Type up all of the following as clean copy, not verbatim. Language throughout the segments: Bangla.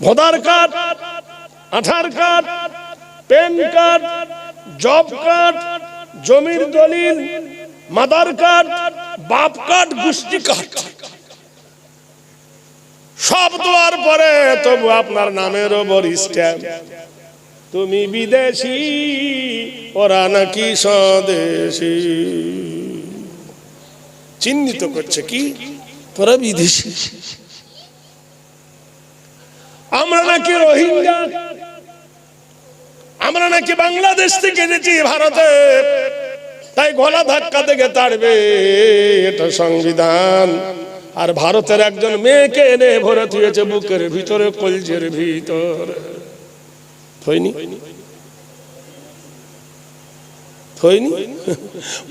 Voter card, Aadhaar card, PAN card, job card, জমির দলিল, মাদার কার্ড, বাপ কার্ড, গোষ্ঠী কার্ড সব দেওয়ার পরে তবু আপনার নামের ওপর স্ট্যাম্প। তুমি বিদেশি, ওরা নাকি স্বদেশি। চিহ্নিত করছে কি তোরা বিদেশি, আমরা নাকি রোহিঙ্গা, আমরা নাকি বাংলাদেশ থেকে এসেছি ভারতে, তাই গলা ধাক্কা থেকে তাড়বে, এটা সংবিধান। আর ভারতের একজন মেয়েকে এনে ভরে দিয়েছে বুকের ভিতরে, কলজের ভিতর। হয়নি হয়নি,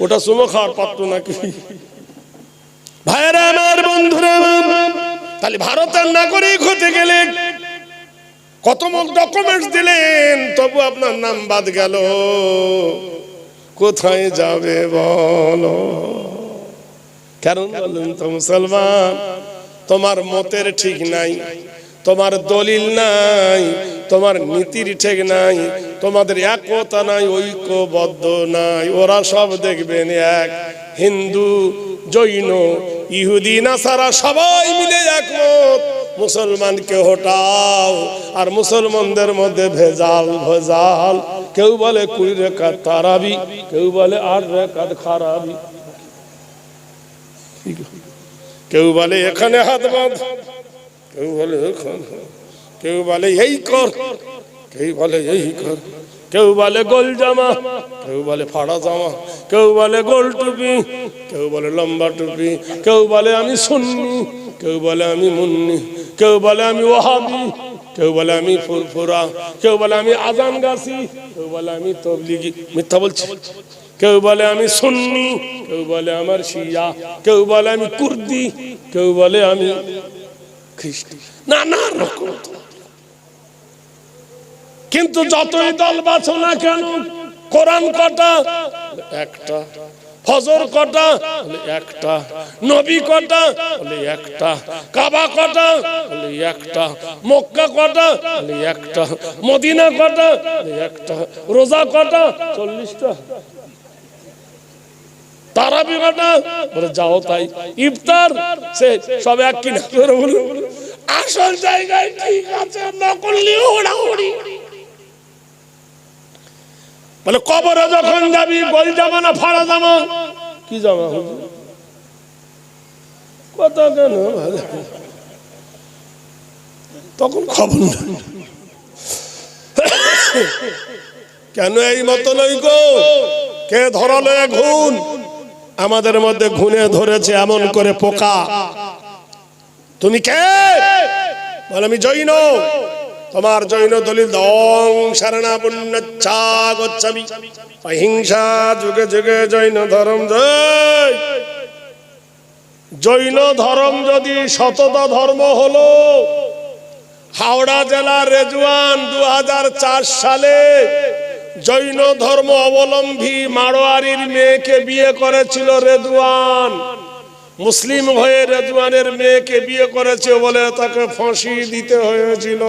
ওটা সুমো খাওয়ার পাত্র নাকি? ভাইরা আমার, বন্ধুরা, তাহলে ভারতের নাগরিক হতে গেলে কত ডকুমেন্টস দিলেন, তবু আপনার নাম বাদ গেল। কোথায় যাবে বলো? কারণ বলুন তো মুসলমান, তোমার মতের ঠিক নাই, তোমার দলিল নাই, তোমার নীতির ঠিক নাই, তোমাদের একতা নাই, ঐক্যবদ্ধ নাই। ওরা সব দেখবেন এক, হিন্দু, জৈন, ইহুদি, নাসারা সবাই মিলে একমত মুসলমানকে হটাও। আর মুসলমানদের মধ্যে ভেজাল ভেজাল, কেউ বলে 20 রাকাত তারাবি, কেউ বলে 8 রাকাত খারাবি, কেউ বলে এখানে হাত বাঁধ, কেউ বলে এখানে, কেউ বলে এই কর, কেউ বলে এই কর, কেউ বলে গোল জামা, কেউ বলে ফাড়া জামা, কেউ বলে গোল টুপি, কেউ বলে লম্বা টুপি, কেউ বলে আমি সুন্নি, কেউ বলে আমি মুন্নি, কেউ বলে আমি ওহাবি, কেউ বলে আমি ফুরফুরা, কেউ বলে আমি আজান গাছি, কেউ বলে আমি তবলিগি। মিথ্যা বলছি? কেউ বলে আমি সুন্নি, কেউ বলে আমার শিয়া, কেউ বলে আমি কুর্দি, কেউ বলে আমি খ্রিস্টি, নানা রকম। কিন্তু যতই দল বাছো না কেন, কোরআন কটা? একটা। ফজর কটা? একটা। নবী কটা? একটা। কাবা কটা? একটা। মক্কা কটা? একটা। মদিনা কটা? একটা। রোজা কটা? 40টা। তারাবি কটা? বলে যাও তাই। ইফতার সে সব এক কিনা। আসল জায়গায় ঠিক আছে, নকলি ওড়াউড়ি। বলে কবরে যখন যাবি, গোল জামা না ফাড়া জামা? কি জামা হবে? কথা কেন তখন খবর না। কেন এই মতো নই গো? কে ধরালো ঘুণ? আমাদের মধ্যে ঘুণে ধরেছে এমন করে পোকা। তুমি কে? বলে আমি জৈন। তোমার জৈন দলিল দং শরণা পুণ্যচ্ছা গচ্ছামি, অহিংসা যুগে যুগে জৈন ধর্ম জয়। জৈন ধর্ম যদি সততা ধর্ম হলো, হাওড়া জেলার রেজওয়ান 2004 সালে জৈন ধর্ম অবলম্বী মারোয়ারির মেয়েকে বিয়ে করেছিল রেজওয়ান। মুসলিম হয়ে রেজওয়ানের মেয়েকে বিয়ে করেছে বলে তাকে ফাঁসি দিতে হয়েছিল।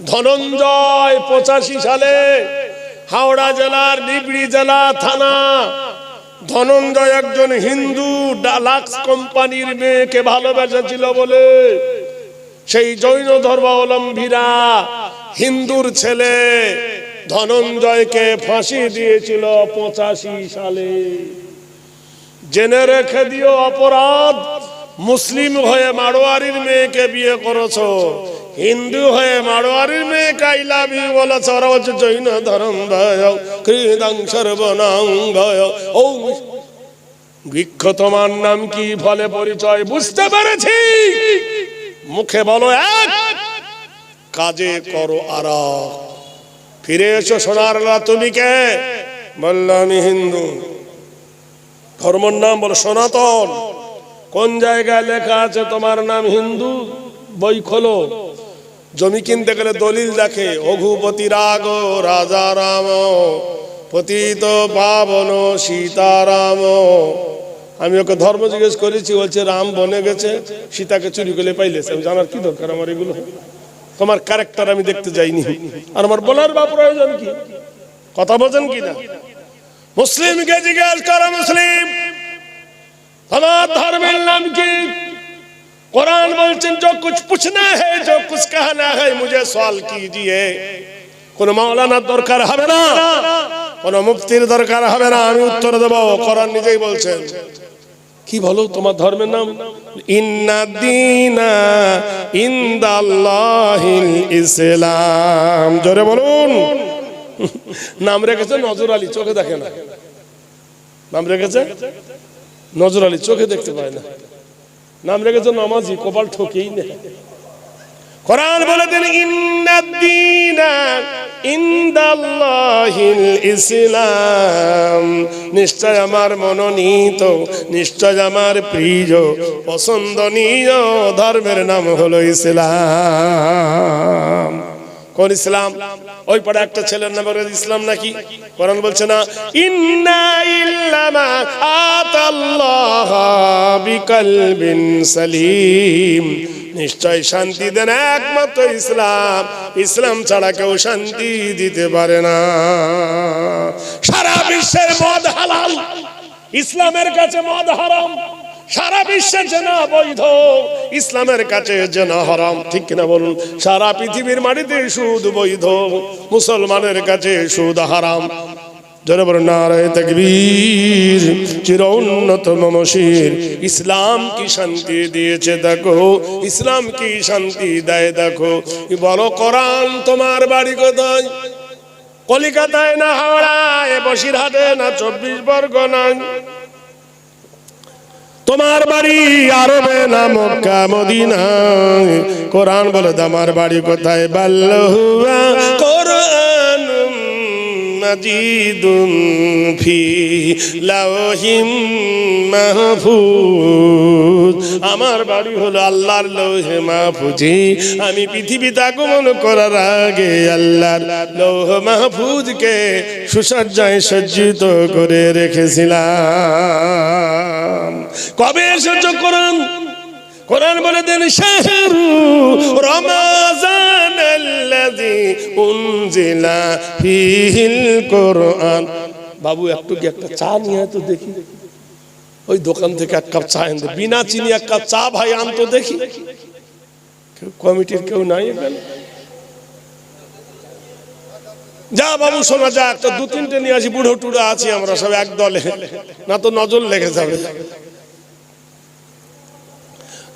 ধনঞ্জয় 85 সালে হাওড়া জেলার নিবড়ি জেলা থানা, ধনঞ্জয় একজন হিন্দু ডালাক্স কোম্পানির মেয়েকে ভালোবেসেছিল বলে সেই জৈন ধর্মাবলম্বীরা হিন্দুর ছেলে ধনঞ্জয়কে ফাঁসি দিয়েছিল 85 সালে। জেনে রেখে দিও অপরাধ। মুসলিম হয়ে মারোয়ারির মেয়েকে বিয়ে করেছো, হিন্দু হয়ে মারোয়ারির মেয়েকে আই লাভ ইউ বলেছ। ওরা হচ্ছে জৈন ধর্ম ভয় কৃদং সর্বনাং ভয়। ও বৃক্ষ তোমার নাম কি, ফলে পরিচয় বুঝতে পেরেছি। মুখে বলো এক, কাজে করো আর। ফিরে এসো সোনার লালা। তুমি কে? বললাম আমি হিন্দু। ধর্মের নাম বলো সনাতন। কোন জায়গায় লেখা আছে তোমার নাম হিন্দু? বই খোলো। জমি কিনতে গেলে দলিল দেখে, রঘুপতি রাগ রাজা রাম, পতিত পাবন সীতারাম। আমি ওকে ধর্ম জিজ্ঞেস করেছি, বলছে রাম বনে গেছে, সীতাকে চুরি করে পাইলেছে। আমি জানার কি দরকার আমার এগুলো? তোমার ক্যারেক্টার আমি দেখতে যাইনি, আর আমার বলার বা প্রয়োজন কি? কথা বোঝেন কি না? মুসলিমকে জিজ্ঞেস করো, মুসলিম তোমার ধর্মের নাম কি? कुरान बोलছেন जो कुछ पूछना है, जो कुछ कहना है, मुझे सवाल कीजिए। কোন মাওলানার দরকার হবে না, কোন মুফতির দরকার হবে না, আমি উত্তর দেব। কোরআন নিজেই বলছেন। কি বলো তোমার ধর্মের নাম? ইন্না দীনা ইনদাল্লাহিল ইসলাম। জোরে বলুন। নাম রেখেছে নজর আলী, চোখে দেখে না। নাম রেখেছে নজর আলী, চোখে দেখতে পায় না। নাম রেখেছে নামাজি, কপাল ঠকেই না। কোরআন বলে দেন ইন্নাদ দীনা ইনদাল্লাহিল ইসলাম, নিশ্চয় আমার মনোনীত, নিশ্চয় আমার প্রিয় পছন্দনীয় ধর্মের নাম হলো ইসলাম। কোন ইসলাম? ওই পড়ে একটা ছেলের নাম ইসলাম নাকি? কোরআন বলছে না ইন্না ইল্লামা আতাল্লাহ বিকলবিন সালিম, নিশ্চয় শান্তি দেন একমাত্র ইসলাম, ইসলাম ছাড়া কেউ শান্তি দিতে পারে না। সারা বিশ্বের মদ হালাল, ইসলামের কাছে মদ হারাম। সারা বিশ্বে জেনা বৈধ, ইসলামের কাছে জেনা হারাম। ঠিক কিনা বলুন? সারা পৃথিবীর মাটিতে সুদ বৈধ, মুসলমানের কাছে সুদ হারাম। জোরে বলুন নারায়ে তাকবীর। চিরউন্নত মমশির ইসলাম কি শান্তি দিয়েছে দেখো, ইসলাম কি শান্তি দেয় দেখো। বলো কোরআন তোমার বাড়ি কোথায়? কলিকাতায় না হাওড়ায়, বসিরহাটে না 24 পরগনায়? তোমার বাড়ি আরবে না মক্কা মদিনায়? কোরআন বলে তোমার বাড়ি কোথায়? বাল্লহুয়া কোরআনুম মাজিদুন ফি লাওহিম মাহফুজ। আমার বাড়ি হলো আল্লাহর লৌহে মাহফুজে। আমি পৃথিবীতে আগমন করার আগে আল্লাহর লৌহ মাহফুজকে সুসজ্জায় সজ্জিত করে রেখেছিলাম। কবে এসেছ কোরআন? কোরআন বলে দেন শাহরু রমাজানাল্লাযী উনজিলা ফীহিল কোরআন। বাবু একটু কি একটা চা নিয়ে তো দেখি, ওই দোকান থেকে এক কাপ চা এনে, বিনা চিনি এক কাপ চা ভাই আনতো দেখি। কমিটির কেউ নাই এখানে? যা বাবু শোনা যা, একটা 2-3টে নিয়ে আসি, বুড়ো টুড়ো আছি আমরা সব এক দলে, না তো নজর লেগে যাবে।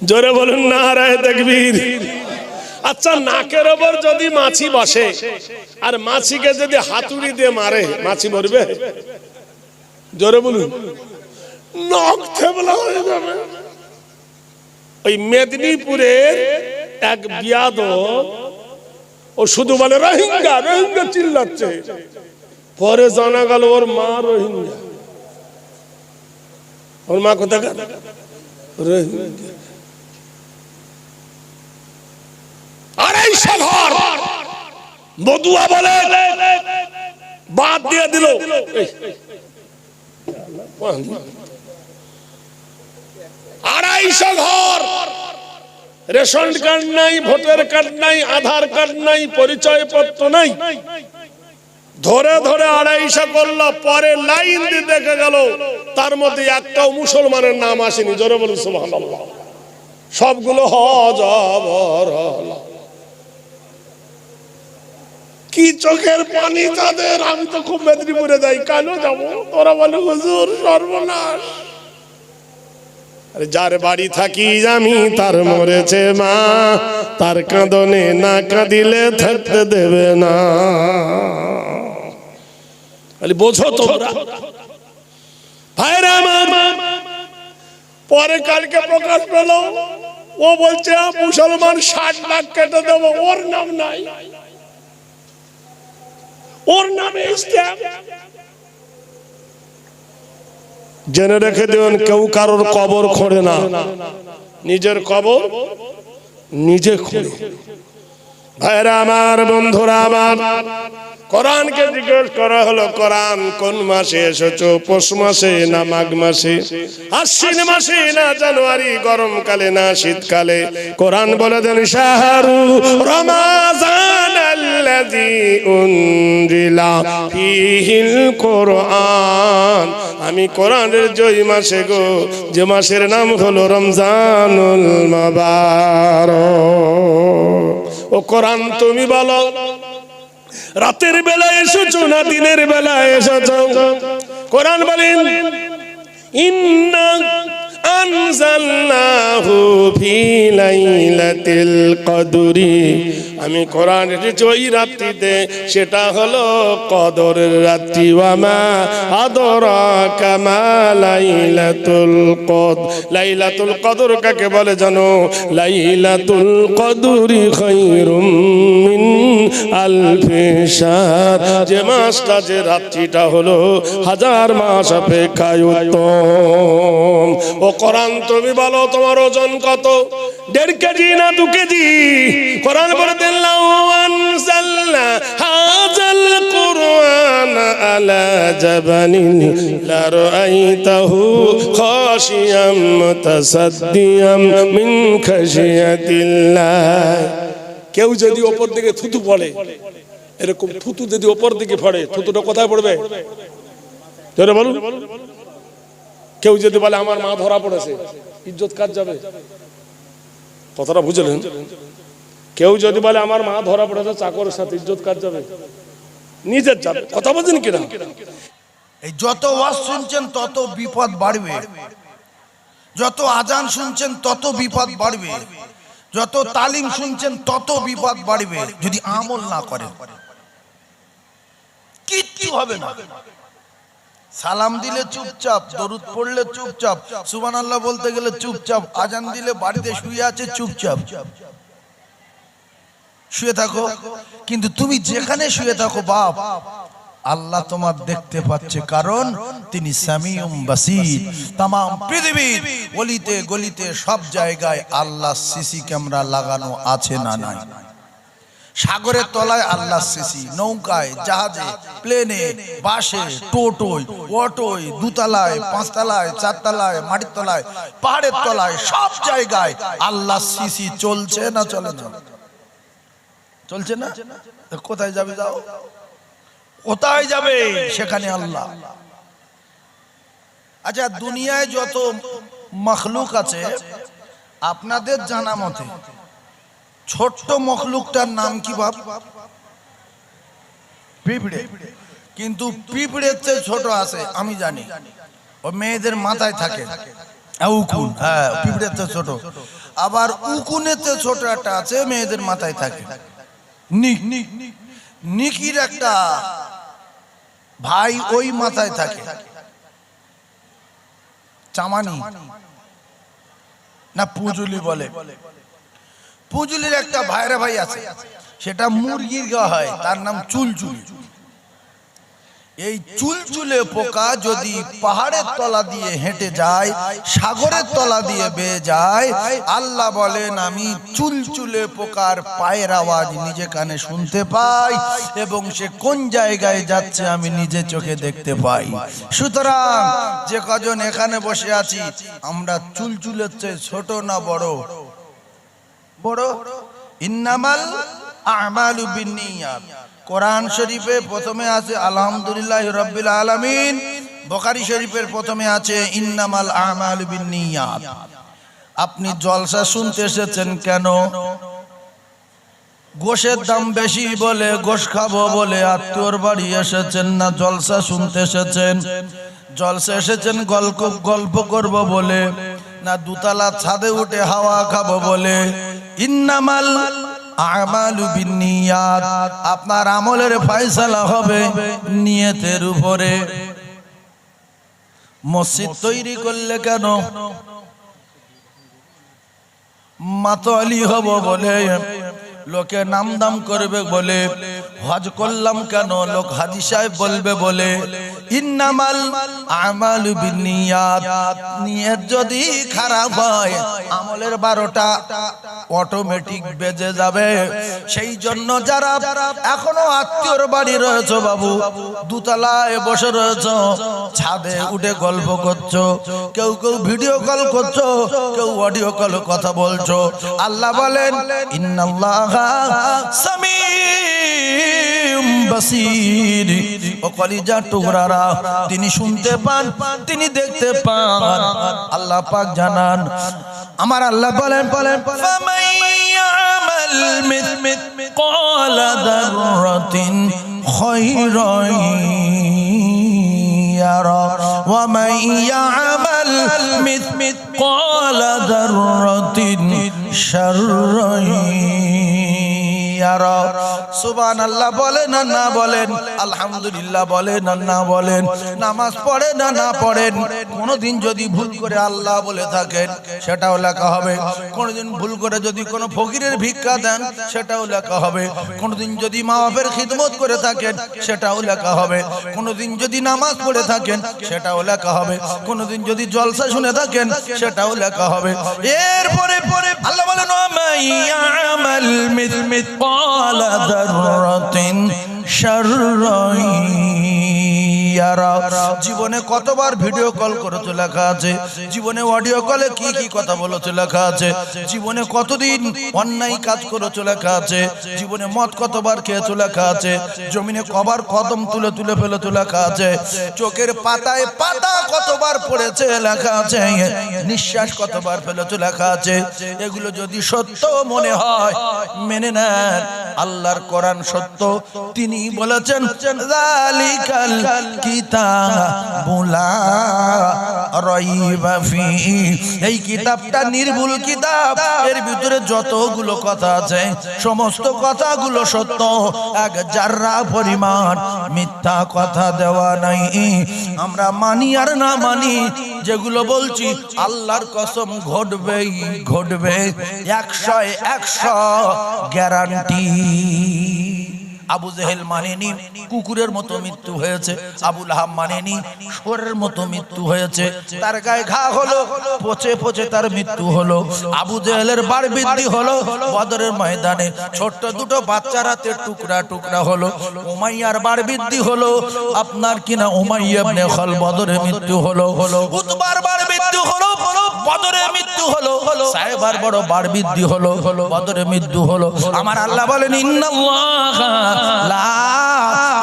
জোরে বলুন নারায়ে তাকবীর। আচ্ছা, নাকের ওপর যদি মাছি বসে আর মাছিকে যদি হাতুড়ি দিয়ে মারে, মাছি মরবে? জোরে বলুন। নখ থেবলা হয়ে যাবে। ওই মেদিনীপুরের এক বিয়াদব, ও শুধু বলে রোহিঙ্গা রোহিঙ্গা চিল্লাচ্ছে, পরে জানা গেল ওর মা রোহিঙ্গা। ওর মা কোথাকার? রোহিঙ্গা। 250 ঘর বদুয়া বলে বাদ দিয়ে দিল। 250 ঘর, রেশন কার্ড নাই, ভোটার কার্ড নাই, আধার কার্ড নাই, পরিচয় পত্র নাই। ধরে ধরে 250 করল। পরে লাইন দিয়ে দেখে গেল তার মধ্যে একটাও মুসলমানের নাম আসেনি। জোরে বলুন সুবহানাল্লাহ। সবগুলো হজ বর। কি চোখের পানি তাদের! আমি তো খুব মেদিনীপুরে যাই, কালো যাবো, তোরা বলে হুজুর সর্বনাশ। যার বাড়ি থাকি আমি তার মরেছে মা, তার কাঁদনে না কাঁদিলে থাকতে দেবে না। বোঝো তোমরা ভাইরা আমার। পরে কালকে প্রকাশ পেল, ও বলছে মুসলমান 60 লাখ কেটে দেবো, ওর নাম নাই, ওর নামে ইসলাম। জেনে রেখে দেন, কেউ কারোর কবর খোঁড়ে না, নিজের কবর নিজে খোঁড়ে। ভাইরা আমার, বন্ধুরা আমার, কোরআনকে জিজ্ঞেস করা হলো, কোরআন কোন মাসে এসেছো? পৌষ মাসে না মাঘ মাসে? আশ্বিন মাসে না জানুয়ারি? গরমকালে না শীতকালে? কোরআন বলে দেন শাহরু রমাজান আল্লাযী উনজিলা ফীহিল কোরআন। আমি কোরআনের জয় মাসে গো, যে মাসের নাম হলো রমজানুল মুবারক। ও কোরআন তুমি বলো, রাতের বেলা এসেছো না দিনের বেলা এসেছো? কোরআন বলেন ইন্না আনজালনাহু ফি লাইলাতিল কদরি। আমি কোরআন এনেছি ওই রাত্রিতে, সেটা হলো কদরের রাত্রি। ওয়া মা আদরাকা মা লাইলাতুল কদর। লাইলাতুল কদর কাকে বলে জানো? লাইলাতুল কদরি খায়রুম মিন আলফি শাহর। যে মাসটা, যে রাত্রিটা হলো হাজার মাস অপেক্ষায় উত্তম। ও কোরআন তুমি বলো, তোমার ওজন কত? 1.5 কেজি না 2 কেজি? কোরআন বলে দেন লাউ আনজালনা হাযাল কুরআন আলা জাবালিন লারাআইতাহু খাশিয়াম মুতাসাদ্দিয়াম মিন খাশিয়াতিল্লাহ। কেউ যদি উপর দিকে থুতু পড়ে, এরকম থুতু যদি উপর দিকে পড়ে, থুতুটা কোথায় পড়বে? জোরে বলুন। কেউ যদি বলে আমার মা ধরা পড়েছে, ইজ্জত কার যাবে? কথাটা বুঝলেন? কেউ যদি বলে আমার মা ধরা পড়েছে চাকরের সাথে, ইজ্জত কার যাবে? নিজের যাবে। কথা বুঝেন কিনা? এই যত ওয়াজ শুনছেন তত বিপদ বাড়বে, যত আজান শুনছেন তত বিপদ বাড়বে, যত তালিম শুনছেন তত বিপদ বাড়বে। যদি আমল না করেন কিচ্ছু হবে না। সালাম দিলে চুপচাপ, দরুদ পড়লে চুপচাপ, সুবহানাল্লাহ বলতে গেলে চুপচাপ, আজান দিলে বাড়িতে শুয়ে আছে চুপচাপ শুয়ে থাকো। কিন্তু তুমি যেখানে শুয়ে থাকো বাপ, আল্লাহ তোমার দেখতে পাচ্ছে, কারণ তিনি সামিউম বাসীর। तमाम পৃথিবীর গলিতে গলিতে সব জায়গায় আল্লাহ সিসি ক্যামেরা লাগানো আছে না নাই? সাগরের তলায় আল্লাহ সিসি, নৌকায়, জাহাজে, প্লেনে, বাসে, টোটোয়, অটোয়, দুতলায়, পাঁচতলায়, চারতলায়, মাটির তলায়, পাহাড়ের তলায়, সব জায়গায় আল্লাহ সিসি চলছে না চলে না? চলছে না? কোথায় যাবে? যাও কোথায় যাবে? সেখানে আল্লাহ। আচ্ছা, দুনিয়ায় যত মখলুক আছে আপনাদের জানা মতে ছোট্ট মখলুকটার নাম কি বাপ? পিঁপড়ে। কিন্তু পিঁপড়ের চেয়ে ছোট আছে আমি জানি, ও মেয়েদের মাথায় থাকে, উকুন। হ্যাঁ, পিঁপড়ের চেয়ে ছোট। আবার উকুনের চেয়ে ছোট একটা আছে, মেয়েদের মাথায় থাকে, নিক। নিকির একটা ভাই ওই মাথায় থাকে, চামানি না পুজুলি বলে। পুজুলির একটা ভাইরা ভাই আছে, সেটা মুরগির গা হয়, তার নাম চুলচুলি। এই চুলচুলে পোকা যদি পাহাড়ের তলা দিয়ে হেঁটে যায়, সাগরের তলা দিয়ে বেয়ে যায়, আল্লাহ বলেন আমি চুলচুলে পোকার পায়ের আওয়াজ নিজে কানে শুনতে পাই, এবং সে কোন জায়গায় যাচ্ছে আমি নিজে চোখে দেখতে পাই। সুতরাং যে কজন এখানে বসে আছি, আমরা চুলচুলের চেয়ে ছোট না বড়? বড়। ইন্নামাল আমালু বিন্নিয়াত। কোরআন শরীফে প্রথমে আছে আলহামদুলিল্লাহি রাব্বিল আলামিন, বুখারী শরীফের প্রথমে আছে ইন্নামাল আমালু বিন্নিয়াত। আপনি জলসা শুনতে এসেছেন কেন? গোশের দাম বেশি বলে গোশ খাবো বলে আত্মীয়র বাড়ি এসেছেন, না জলসা শুনতে এসেছেন? জলসা এসেছেন গল্প করব বলে, না দুতলা ছাদে উঠে হাওয়া খাবো বলে? ইন্নামাল আমালু বিন্নিয়াত। আপনার আমলের ফয়সালা হবে নিয়তের উপরে। মসজিদ তৈরি করলে কেন? মাতোয়ালি হব বলে, লোকে নাম দাম করবে বলে। হজ করলাম কেন? লোক হাজি সাহেব বলবে বলে। ইন্নামাল আমালু বিন্নিয়াত, নিয়ত যদি খারাপ হয় আমলের 12টা অটোমেটিক বেজে যাবে। সেই জন্য যারা এখনো আত্মীয়র বাড়ি রয়েছে বাবু, দুতলায় বসে রয়েছে, ছাদে উঠে গল্প করছো, কেউ কেউ ভিডিও কল করছো, কেউ অডিও কলে কথা বলছো, আল্লাহ বলেন ইন্নাল্লাহা সামিউম বাসীর, ও কলিজার টুকরারা, তিনি শুনতে পান, তিনি দেখতে পান। আল্লাহ পাক জানান, আমার আল্লাহ বলেন ফামাইয়ামাল মিসকালা যাররাতিন খায়রান ইয়ারা ওয়া মাইয়ামাল মিসকালা যাররাতিন শাররান ইয়ারা। সুবহানাল্লাহ বলেন আর না বলেন, আলহামদুলিল্লাহ বলেন আর না বলেন, নামাজ পড়েন আর না পড়েন, কোনদিন যদি ভুল করে আল্লাহ বলে থাকেন সেটাও লেখা হবে। কোনদিন ভুল করে যদি কোনো ফকিরের ভিক্ষা দেন সেটাও লেখা হবে। কোনদিন যদি মা বাপের খিদমত করে থাকেন সেটাও লেখা হবে। কোনদিন যদি নামাজ পড়ে থাকেন সেটাও লেখা হবে। কোনদিন যদি জলসা শুনে থাকেন সেটাও লেখা হবে। এরপরে আল্লাহ বলেন আমাল মিসকালা যাররাতিন শাররান ইয়ারা। জীবনে কতবার ভিডিও কল করেছো লেখা আছে, জীবনে অডিও কলে কি কি কথা বলেছো লেখা আছে, জীবনে কতদিন অন্যায় কাজ করেছো লেখা আছে, জীবনে মদ কতবার খেয়েছো লেখা আছে, জমিনে কবার কদম তুলে তুলে ফেলেছো লেখা আছে, চোখের পাতায় পাতা কতবার পড়েছে লেখা আছে, নিঃশ্বাস কতবার ফেলেছো লেখা আছে। এগুলো যদি সত্য মনে হয় মেনে নেন, আল্লাহর কোরআন সত্য, তিনি বলেছেন যালিকাল কিতাবু লা রাইবা ফিহি, এই কিতাবটা নির্ভুল কিতাব, এর ভিতরে যতগুলো কথা আছে সমস্ত কথাগুলো সত্য, এক জাররা পরিমাণ মিথ্যা কথা দেওয়া নাই। আমরা মানি আর না মানি, যেগুলো বলছি আল্লাহর কসম ঘটবেই ঘটবে, 100 গ্যারান্টি। আবু জেহেল মানেনি, কুকুরের মতো মৃত্যু হয়েছে। আবু লাহাব মানেনি, শুয়োরের মতো মৃত্যু হয়েছে। তার গায়ে ঘা হলো, পচে পচে তার মৃত্যু হলো। আবু জেহেলের বাড় বৃদ্ধি হলো বদরের ময়দানে, ছোট্ট দুটো বাচ্চার হাতে টুকরা টুকরা হলো। উমাইয়ার বাড় বৃদ্ধি হলো আপনার কিনা উমাইয়া ইবনে খাল, বদরে মৃত্যু হলো। উতবার বাড় বৃদ্ধি হলো, বদরে মৃত্যু হলো। সাহেবার বড় বাড় বৃদ্ধি হলো, বদরে মৃত্যু হলো। আমার আল্লাহ বলেন ইন্নাল্লাহা লা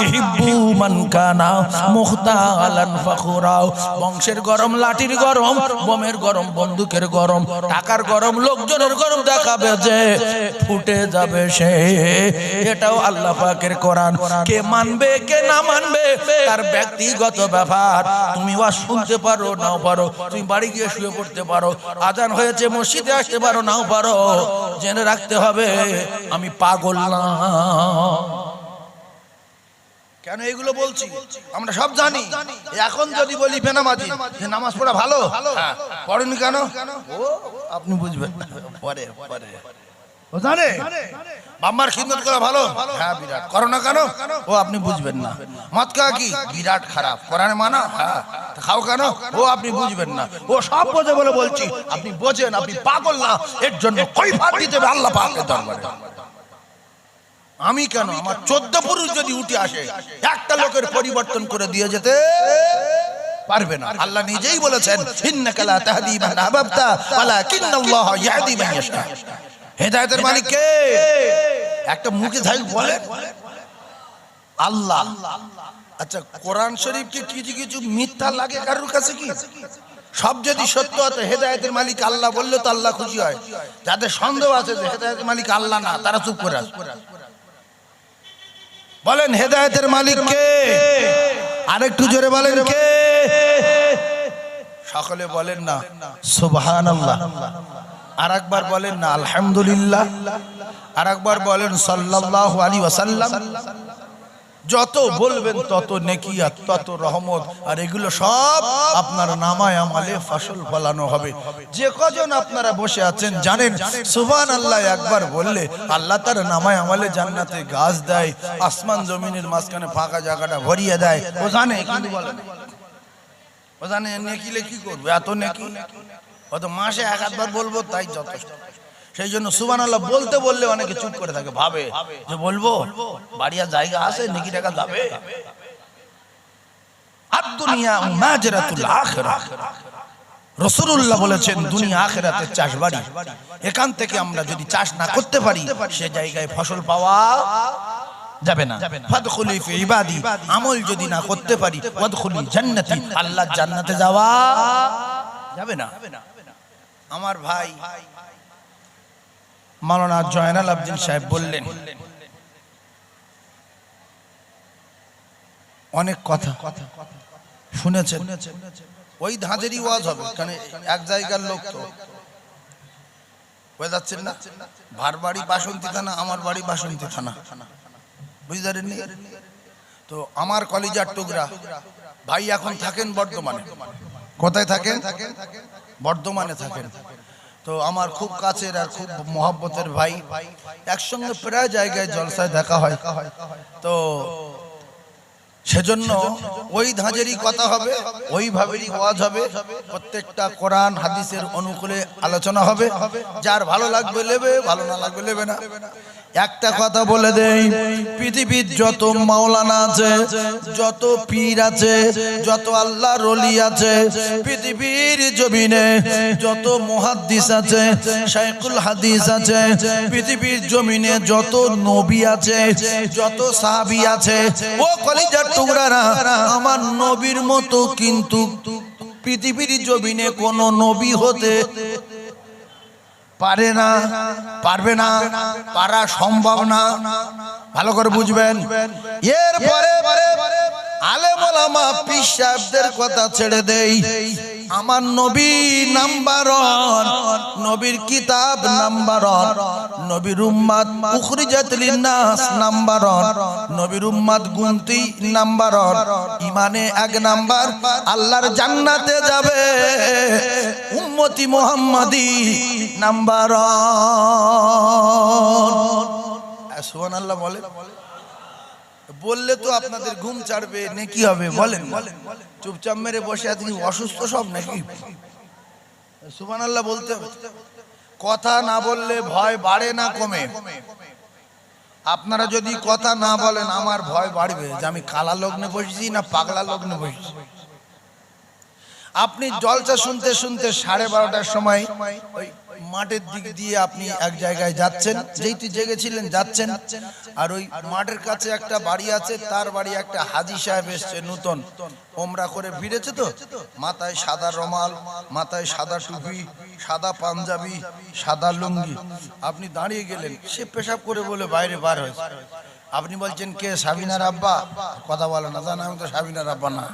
ইহিব্বু মান কানা মুখতালান ফাখুরা। বংশের গরম, লাঠির গরম, বোমের গরম, বন্দুকের গরম, টাকার গরম, লোকজনের গরম দেখাবে যে ফুটে যাবে সে। এটাও আল্লাহ পাকের কোরআন। কে মানবে কে না মানবে তার ব্যক্তিগত ব্যাপার। তুমি ওয়াজ শুনতে পারো নাও পারো, তুমি বাড়ি গিয়ে শুয়ে পড়তে পারো, আজান হয়েছে মসজিদে আসতে পারো নাও পারো, জেনে রাখতে হবে আমি পাগল না। কেন এগুলো বলছি আমরা সব জানি। এখন যদি বলি বেনামাজি যে নামাজ পড়া ভালো, পড়েনি কেন ও আপনি বুঝবেন পরে পরে ও জানে। বাম্মার খিদমত করা ভালো, হ্যাঁ বিরাট। করো না কেন ও আপনি বুঝবেন না। মদ খাওয়া কি বিরাট খারাপ, কোরআনে মানা, হ্যাঁ। খাও কেন ও আপনি বুঝবেন না। ও সব বোঝে বলে বলছি, আপনি বোঝেন, আপনি পাগল না। এর জন্য কৈফিয়ত দিতে হবে আল্লাহ পাকের দরবারে। আমি কেন, আমার 14 পুরুষ যদি উঠে আসে একটা লোকের পরিবর্তন করে দিয়ে যেতে পারবে না। আল্লাহ নিজেই বলেছেন ইন্নাকা লা তাহদি মান আহবাবতা ওয়ালাকিন্নাল্লাহা ইয়াহদি মান ইয়াশা। হেদায়েতের মালিক কে? একটা মুখে থাক বলেন আল্লাহ। আচ্ছা কোরআন শরীফকে কিছু কিছু মিথ্যা লাগে কারোর কাছে কি? সব যদি সত্য হতো হেদায়েতের মালিক আল্লাহ বললে তো আল্লাহ খুশি হয়। যাদের সন্দেহ আছে যে হেদায়েতের মালিক আল্লাহ না, তারা চুপ করে আছে। বলেন হেদায়েতের মালিক কে? আরেকটু জোরে বলেন কে? সকলে বলেন না সুবহানাল্লাহ, আরেকবার বলেন না আলহামদুলিল্লাহ, আরেকবার বলেন সাল্লাল্লাহু আলাইহি ওয়াসাল্লাম। যত বলবেন তত নেকি আর তত রহমত, আর এগুলো সব আপনার নামায় আমলে ফসল ফলানো হবে। যে কজন আপনারা বসে আছেন জানেন সুবহানাল্লাহ একবার বললে আল্লাহ তার নামায় আমলে জান্নাতে গাছ দেয়, আসমান জমিনের মাঝখানে ফাঁকা জায়গাটা ভরিয়ে দেয়। ও জানে কিন্তু বলে না, ও জানে নেকিলে কি করবে, এত নেকি ও তো মাসে এক আধবার বলবো তাই যথেষ্ট। সেই জন্য সুবহানাল্লাহ বলতে বললে অনেকে চুপ করে থাকে, ভাবে যে বলবো বাড়িয়া জায়গা আছে নেকি টাকা যাবে। আর দুনিয়া মাজরাতুল আখিরাহ, রাসূলুল্লাহ বলেছেন দুনিয়া আখিরাতের চাষবাড়ি। এখান থেকে আমরা যদি চাষ না করতে পারি সে জায়গায় ফসল পাওয়া যাবে না। ফাদখুলি ফি ইবাদি, আমল যদি না করতে পারি ওয়াদখুলি জান্নাতি, আল্লাহর জান্নাতে যাওয়া যাবে না। আমার ভাই মাওলানা জয়নাল আবদিন সাহেব বললেন অনেক কথা শুনেছেন, ওই ধাঁজেরই ওয়াজ হবে, কারণ এক জায়গার লোক তো বুঝতে যাচ্ছেন না। ভার বাড়ি বাসন্তী থানা, আমার বাড়ি বাসন্তী থানা, বুঝতে পারেননি তো। আমার কলিজার টুকরা ভাই এখন থাকেন বর্ধমানে। কোথায় থাকেন? বর্ধমানে থাকেন। তো আমার খুব কাছের আর খুব মহব্বতের ভাই, একসঙ্গে প্রায় জায়গায় জলসায় দেখা হয়। তো সেজন্য ওই ধাঁজেরই কথা হবে, ওইভাবেই ওয়াজ হবে, প্রত্যেকটা কোরআন হাদিসের অনুকূলে আলোচনা হবে। যার ভালো লাগবে নেবে, ভালো না লাগবে নেবে না। একটা কথা বলে দেই, পৃথিবীর যত মাওলানা আছে, যত পীর আছে, যত আল্লাহর ওলি আছে, পৃথিবীর জমিনে যত মুহাদ্দিস আছে, শাইখুল হাদিস আছে, পৃথিবীর জমিনে যত নবী আছে, যত সাহাবী আছে, ও কলিজার টুকরারা, আমার নবীর মতো কিন্তু পৃথিবীর জমিনে কোন নবী হতে পারে না, পারবে না, পারা সম্ভব না। ভালো করে বুঝবেন। এরপরে আলেম ওলামা পীর সাহেবদের কথা ছেড়ে দেই, আমার নবী নাম্বার ওয়ান, নবীর কিতাব নাম্বার ওয়ান, নবীর উম্মাত উখরিজাত লিন্নাস নাম্বার ওয়ান, নবীর উম্মাত গুনতি নাম্বার ওয়ান, ইমানে এক নাম্বার, আল্লাহর জান্নাতে যাবে উম্মতি মুহাম্মাদি নাম্বার ওয়ান। সুবহানাল্লাহ বলে, বললে তো আপনাদের ঘুম ছাড়বে, নেকি হবে, বলেন চুপচাপ মেরে বসে আছেন অসুস্থ সব নাকি? সুবহানাল্লাহ বলতে হবে। কথা না বললে ভয় বাড়ে না কমে? আপনারা যদি কথা না বলেন আমার ভয় বাড়বে যে আমি কালা লগ্নে বসেছি না পাগলা লগ্নে বসেছি। আপনি জলসা শুনতে শুনতে 12:30টার সময় ওই মাঠের দিক দিয়ে আপনি এক জায়গায় যাচ্ছেন, যেইটি জেগেছিলেন যাচ্ছেন, আর ওই মাঠের কাছে একটা বাড়ি আছে, তার বাড়ি একটা হাজী সাহেব এসছে নতুন, ওমরা করে ফিরেছে, তো মাথায় সাদা রুমাল, মাথায় সাদা টুপি, সাদা পাঞ্জাবি, সাদা লুঙ্গি। আপনি দাঁড়িয়ে গেলেন, সে পেশাব করে বলে বাইরে বার হয়েছে। আপনি বলছেন কে? সাবিনার আব্বা? কথা বলে না, জানা আমি তো সাবিনার আব্বা না।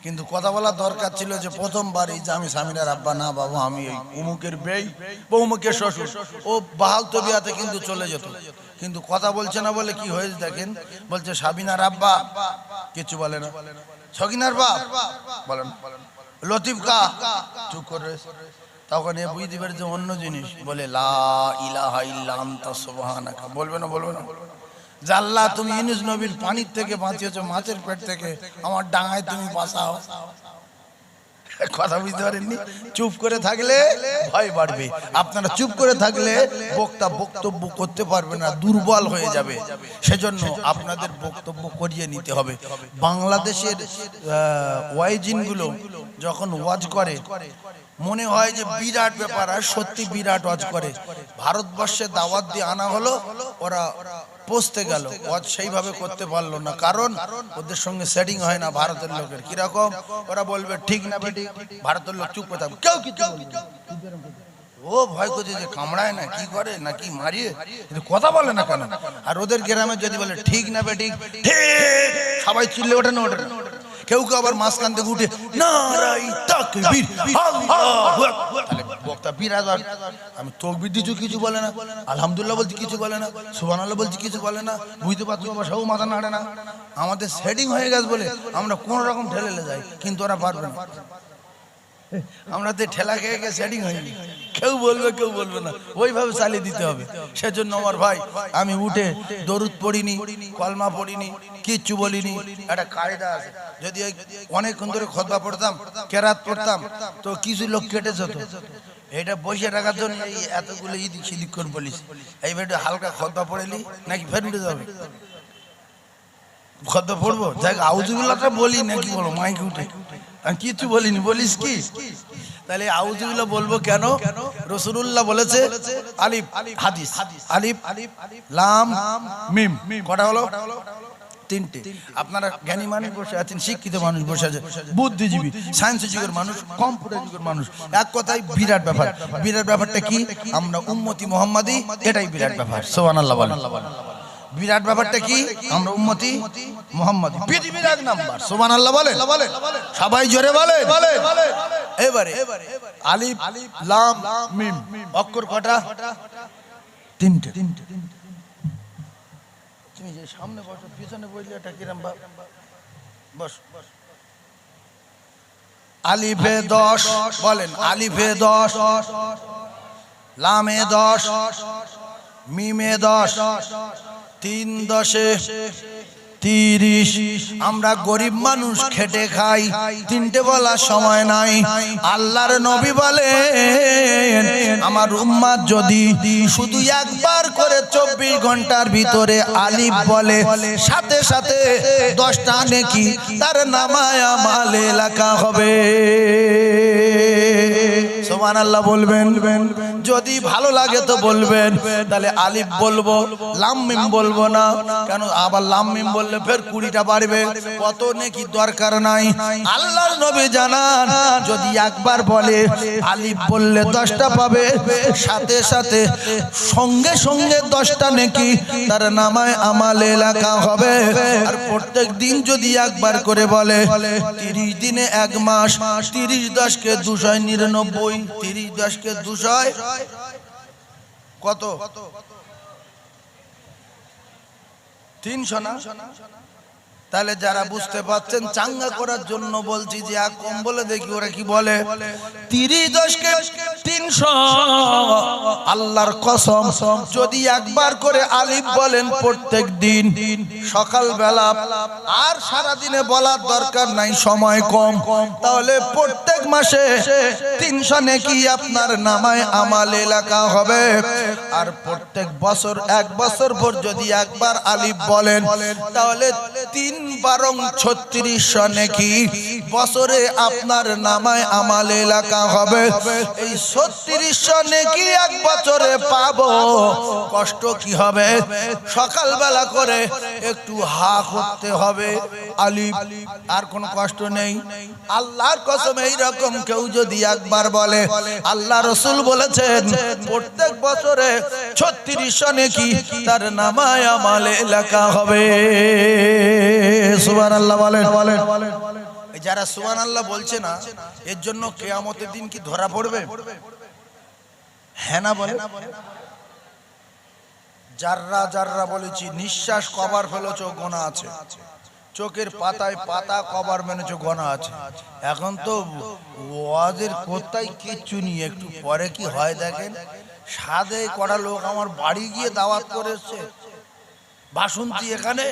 কিন্তু কথা বলার দরকার ছিল যে প্রথমবারই যে আমি সামিনার আব্বা না, বাবা আমি এই অমুকের বেই বা অমুকের শ্বশুর। ও বাহাল তবিয়াতে কিন্তু চলে যেত, কিন্তু কথা বলছে না বলে কি হয়েছে দেখেন, বলছে সাবিনার আব্বা, কিছু বলে না। সকিনার বাপ বলেন, লতিফ কা, চুপ করে। তখন এ বুঝতে পারে যে অন্য জিনিস, বলে লা ইলাহা ইল্লা আনতা সুবহানাকা। বলবে না, বলবে না, আল্লাহ তুমি ইউনূস নবীর পানির থেকে বাঁচিয়েছো, মাছের পেট থেকে, আমার ডাঙায় তুমি বাঁচাও। কথা বুঝতে পারেননি? চুপ করে থাকলে ভয় বাড়বে। আপনারা চুপ করে থাকলে বক্তা বক্তব্য করতে পারবে না, দুর্বল হয়ে যাবে। সেজন্য আপনাদের বক্তব্য করিয়ে নিতে হবে। বাংলাদেশের ওয়াইজিনগুলো যখন ওয়াজ করে মনে হয় যে বিরাট ব্যাপার, আর সত্যি বিরাট ওয়াজ করে। ভারতবর্ষে দাওয়াত দিয়ে আনা হলো, ওরা পৌঁছতে গেল, ওয়াজ সেইভাবে করতে পারলো না, কারণ ওদের সঙ্গে সেটিং হয় না ভারতের লোকের। কিরকম? ওরা বলবে ঠিক না বেঠিক, ভারতের লোক চুপ করে থাকবে, কেউ কিছু বলবে। ও ভয় করছে যে কামড়ায় না, কি করে না কি মারিয়ে, কিন্তু কথা বলে না কেন? আর ওদের গ্রামে যদি বলে ঠিক না বেঠিক, ঠিক, সবাই চিল্লে ওঠে না, ওঠে না। কেউ কেউ আবার মাঝখান থেকে উঠে নারায়ে তাকবীর, আল্লাহু আকবার। তাহলে তা বিরাট, আমি তকবির দিচ্ছি কিছু বলে না, আলহামদুলিল্লাহ বলছি কিছু বলে না, সুবহানাল্লাহ বলছি কিছু বলে না, বুঝতে পারছো বাবা, সব মাথা নাড়ে না। আমাদের সেটিং হয়ে গেছে বলে আমরা কোন রকম ঠেলে যাই, কিন্তু ওরা পারবে না। আমরা তো ঠেলা খেয়ে গিয়ে সেটিং হয়নি, কেউ বলবে না, ওইভাবে চালিয়ে দিতে হবে। সেজন্য আমার ভাই, আমি উঠে দরুদ পড়িনি, কলমা পড়িনি, কিচ্ছু বলিনি। একটা কায়দা আছে, যদি অনেকক্ষণ ধরে খুতবা পড়তাম, কেরাত পড়তাম, তো কিছু লোক কেটে যেত। এটা বসে রাখার জন্য এই এতগুলো ইদিক সিদিক করে বলিস। এইবার একটু হালকা খুতবা পড়েলি নাকি ফের উঠে যাবে? খুতবা পড়বো, যাই আউযুবিল্লাহটা বলি নাকি বলো মাইকে উঠে? আমি কিছু বলিনি, বলিস কি? তাহলে আউযুবিল্লাহ বলবো কেন? রাসূলুল্লাহ বলেছে আলিফ, হাদিস আলিফ লাম মিম, কটা হলো? তিনটে। আপনারা জ্ঞানী মানুষ বসে আছেন, শিক্ষিত মানুষ বসে আছে, বুদ্ধিজীবী, সায়েন্স যুগের মানুষ, কম্পিউটার যুগের মানুষ। এক কথায় বিরাট ব্যাপার। বিরাট ব্যাপারটা কি? আমরা উম্মতি মুহাম্মাদি, এটাই বিরাট ব্যাপার। সুবহানাল্লাহ বলেন। বিরাট ব্যাপারটা কি? আমরা উম্মতি মুহাম্মাদি, পৃথিবীর এক নাম্বার। সুবহানাল্লাহ বলেন, সবাই জোরে বলেন। এবারে আলিফ লাম মিম অক্ষর কটা? তিনটে। তুমি যে সামনে বসো, পিছনে বসলে এটা কিরম বস। আলিফে 10 বলেন, আলিফে 10, লামে 10, মিমে 10, 3 10 30। আমরা গরিব মানুষ, খেটে খাই, তিনটে বলার সময় নাই। আল্লাহর নবী বলেন, আমার উম্মাত যদি শুধু একবার করে 24 ঘন্টার ভিতরে আলিফ বলে, সাথে সাথে 10টা নেকি তার নামায় আমলে লেখা হবে। সুবহানাল্লাহ বলবেন। যদি ভালো লাগে তো বলবেন, তাহলে আলিফ বলবো, লাম মিম বলবো না। কেন? আবার লাম মিম বললে ফের 20টা বাড়বে, কত নেকি দরকার নাই। আল্লাহর নবী জানান, যদি একবার বলে আলিফ বললে 10টা পাবে, সাথে সাথে সঙ্গে সঙ্গে 10টা নেকি তার নামায় আমলে লেখা হবে। আর প্রত্যেক দিন যদি একবার করে বলে, 30 দিনে 1 মাস, 30 10 কে 299, 30 10 কে 200 কত? 300 না? তাহলে যারা বুঝতে পারছেন, চাঙ্গা করার জন্য বলছি যে এক কম বলে দেখি ওরা কি বলে। 30 10 কে 300, আল্লাহর কসম, যদি একবার করে আলিফ বলেন প্রত্যেক দিন সকাল বেলা, আর সারা দিনে বলার দরকার নাই, সময় কম, তাহলে প্রত্যেক মাসে 300 নেকি আপনার নামায় আমলে লেখা হবে। আর প্রত্যেক বছর 1 বছর পর যদি একবার আলিফ বলেন, তাহলে 3 বারং 3600 নেকি বছরে আপনার নামায় আমলে লেখা হবে। এই 3600 নেকি 1 বছরে পাবো। কষ্ট কি হবে? সকালবেলা করে একটু হা করতে হবে, আলিফ, আর কোনো কষ্ট নেই। আল্লাহর কসম, এই রকম কেউ যদি একবার বলে, আল্লাহ রাসূল বলেছেন প্রত্যেক বছরে 3600 নেকি তার নামায় আমলে লেখা হবে। সুবহানাল্লাহ বলেন। যারা সুবহানাল্লাহ বলছে না, এর জন্য কিয়ামতের দিন কি ধরা পড়বে? হ্যাঁ না বলে? যাররা যাররা বলেছি, নিঃশ্বাস কবার ফেলেছো গোনা আছে, চোখের পাতায় পাতা কবার মেনেছো গোনা আছে। এখন তো ওয়াজের কোথায় কিচ্ছু নেই, একটু পরে কি হয় দেখেন। সাদে কড়া লোক আমার বাড়ি গিয়ে দাওয়াত করে এসছে, বাসন্তী এখানে।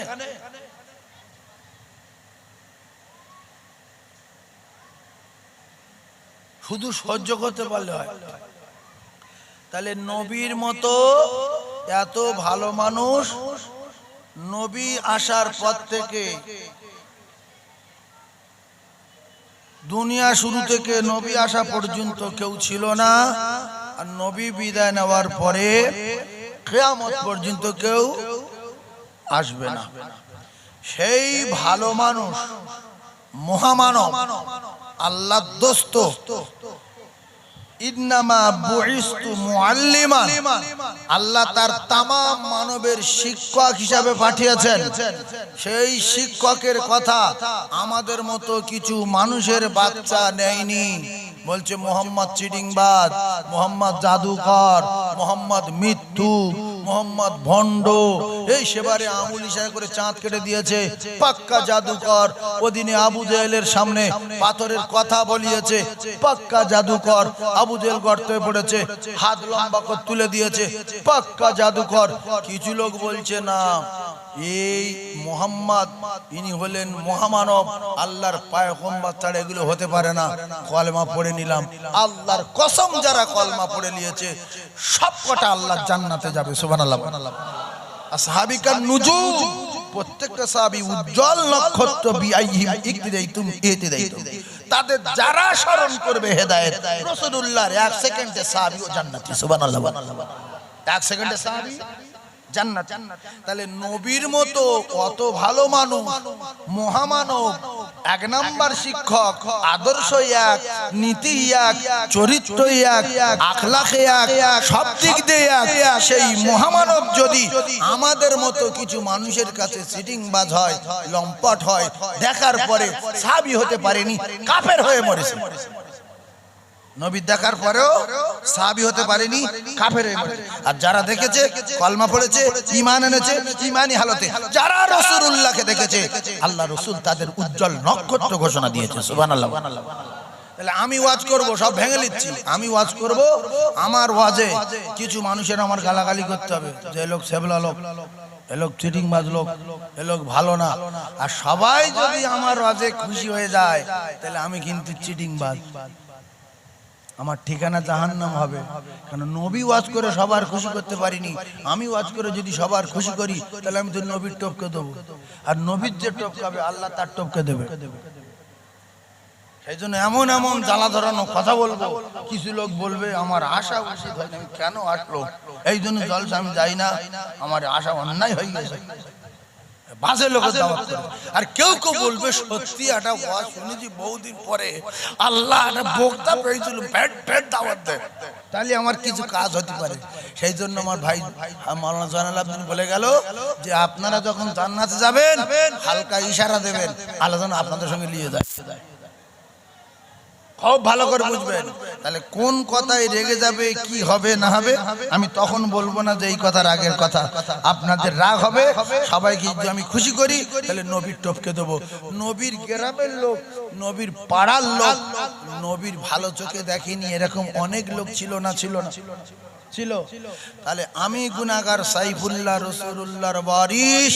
শুধু সহ্য করতে পারলে হয়। তাহলে নবীর মতো এত ভালো মানুষ নবী আসার পর থেকে, দুনিয়া শুরু থেকে নবী আসা পর্যন্ত কেউ ছিল না। আর নবী বিদায় নেওয়ার পরে কিয়ামত পর্যন্ত কেউ আসবে না। সেই ভালো মানুষ, মহামানব, আল্লাহর দোস্ত, ইন্নামা বুইস্তু মুআল্লিমান, আল্লাহ তার তামাম মানবের শিক্ষক হিসাবে পাঠিয়েছেন। সেই শিক্ষকের কথা আমাদের মতো কিছু মানুষের বাচ্চা নেয়নি। বলছে মোহাম্মদ চিটিংবাজ, মোহাম্মদ জাদুকর, মোহাম্মদ মৃত্যু, মোহাম্মদ ভণ্ড। এই সেবারে আঙুল ইশারা করে চাঁদ কেটে দিয়েছে, পাক্কা জাদুকর। ওদিনে আবু জেহেলের সামনে পাথরের কথা বলিয়েছে, পাক্কা জাদুকর। আবু জেহেল গর্তে পড়েছে, হাত লম্বা করে তুলে দিয়েছে, পাক্কা জাদুকর। কিছু লোক বলছে না, এই মোহাম্মদ ইনি হলেন মহামানব, আল্লাহর পয়গম্বর ছাড়া এগুলো হতে পারে না। কলমা পড়ে নিলাম। আল্লাহর কসম, যারা কলমা পড়ে নিয়েছে সব কটা আল্লাহর জান্নাতে যাবে। সুবহানাল্লাহ। আসহাবিকান নুজুম, প্রত্যেকটা সাহাবী উজ্জ্বল নক্ষত্র। বিআইহিম ইকতিদাইতুম ইহতিদাইতুম, তাদের যারা স্মরণ করবে হেদায়েত। রাসূলুল্লাহর 1 সেকেন্ডে সাহাবী ও জান্নাতি। সুবহানাল্লাহ। 1 সেকেন্ডে সাহাবী জান্নাত। তাহলে নবীর মতো কত ভালো মানুষ, মহামানব, এক নাম্বার শিক্ষক, আদর্শ এক, নীতি এক, চরিত্র এক, আখলাকে এক, সব দিক দিয়ে এক, সেই মহামানব যদি আমাদের মতো কিছু মানুষের কাছে সিটিংবাজ হয়, লম্পট হয়, দেখার পরে সাহাবী হতে পারেনি, কাফের হয়ে মরেছে। নবী দেখার পরেও সাহাবী হতে পারেনি, কাফের হয়ে মরেছে। আর যারা দেখেছে, কলমা পড়েছে, ঈমান এনেছে, ঈমানি হালতে, যারা রাসূলুল্লাহকে দেখেছে, আল্লাহ রাসূল তাদের উজ্জ্বল নক্ষত্র ঘোষণা দিয়েছে। সুবহানাল্লাহ। তাহলে আমি ওয়াজ করব, সব ভেঙে নিচ্ছি। আমি ওয়াজ করব, আমার ওয়াজে কিছু মানুষের আমার গালাগালি করতে হবে, যে লোক সেবলা লোক, এ লোক চিটিংবাজ লোক, এ লোক ভালো না। আর সবাই যদি আমার ওয়াজে খুশি হয়ে যায়, তাহলে আমি কিন্তু চিটিংবাজ, আমার ঠিকানা জাহান্নাম হবে। কারণ নবী ওয়াজ করে সবার খুশি করতে পারিনি, আমি ওয়াজ করে যদি সবার খুশি করি, তাহলে আমি তো নবীর টপকে দেবো। আর নবীর যে টপকাবে, আল্লাহ তার টপকে দেবে। সেই জন্য এমন এমন জ্বালা ধরানো কথা বলবো, কিছু লোক বলবে আমার আশা উচিত হয় না, আমি কেন আসলো, এই জন্য জলসা আমি যাই না, আমার আশা অন্যায় হয়ে গেছে। বাজে লোকের দাওয়াত করে। আর কেউ কেউ বলবে সত্যি একটা ওয়াজ শুনেছি বহুদিন পরে, আল্লাহ একটা বক্তা পেয়েছিল, পেট দাওয়াত দেয়, তাহলে আমার কিছু কাজ হতে পারে। সেই জন্য আমার ভাই মাওলানা জয়নাল আবেদিন বলে গেল যে আপনারা যখন জান্নাতে যাবেন, হালকা ইশারা দেবেন, আল্লাহ যেন আপনাদের সঙ্গে নিয়ে যায়। খুব ভালো করে বুঝবেন। তাহলে কোন কথায় রেগে যাবে, কি হবে না হবে, আমি তখন বলবো না যে এই কথা রাগের কথা। আপনাদের রাগ হবে, সবাইকে যদি আমি খুশি করি, তাহলে নবীর টপকে দেবো। নবীর গ্রামের লোক, নবীর পাড়ার লোক, নবীর ভালো চোখে দেখেনি এরকম অনেক লোক ছিল না? ছিল না? ছিল। তাহলে আমি গুনাহগার সাইফুল্লাহ রাসূলুল্লাহর ওয়ারিস,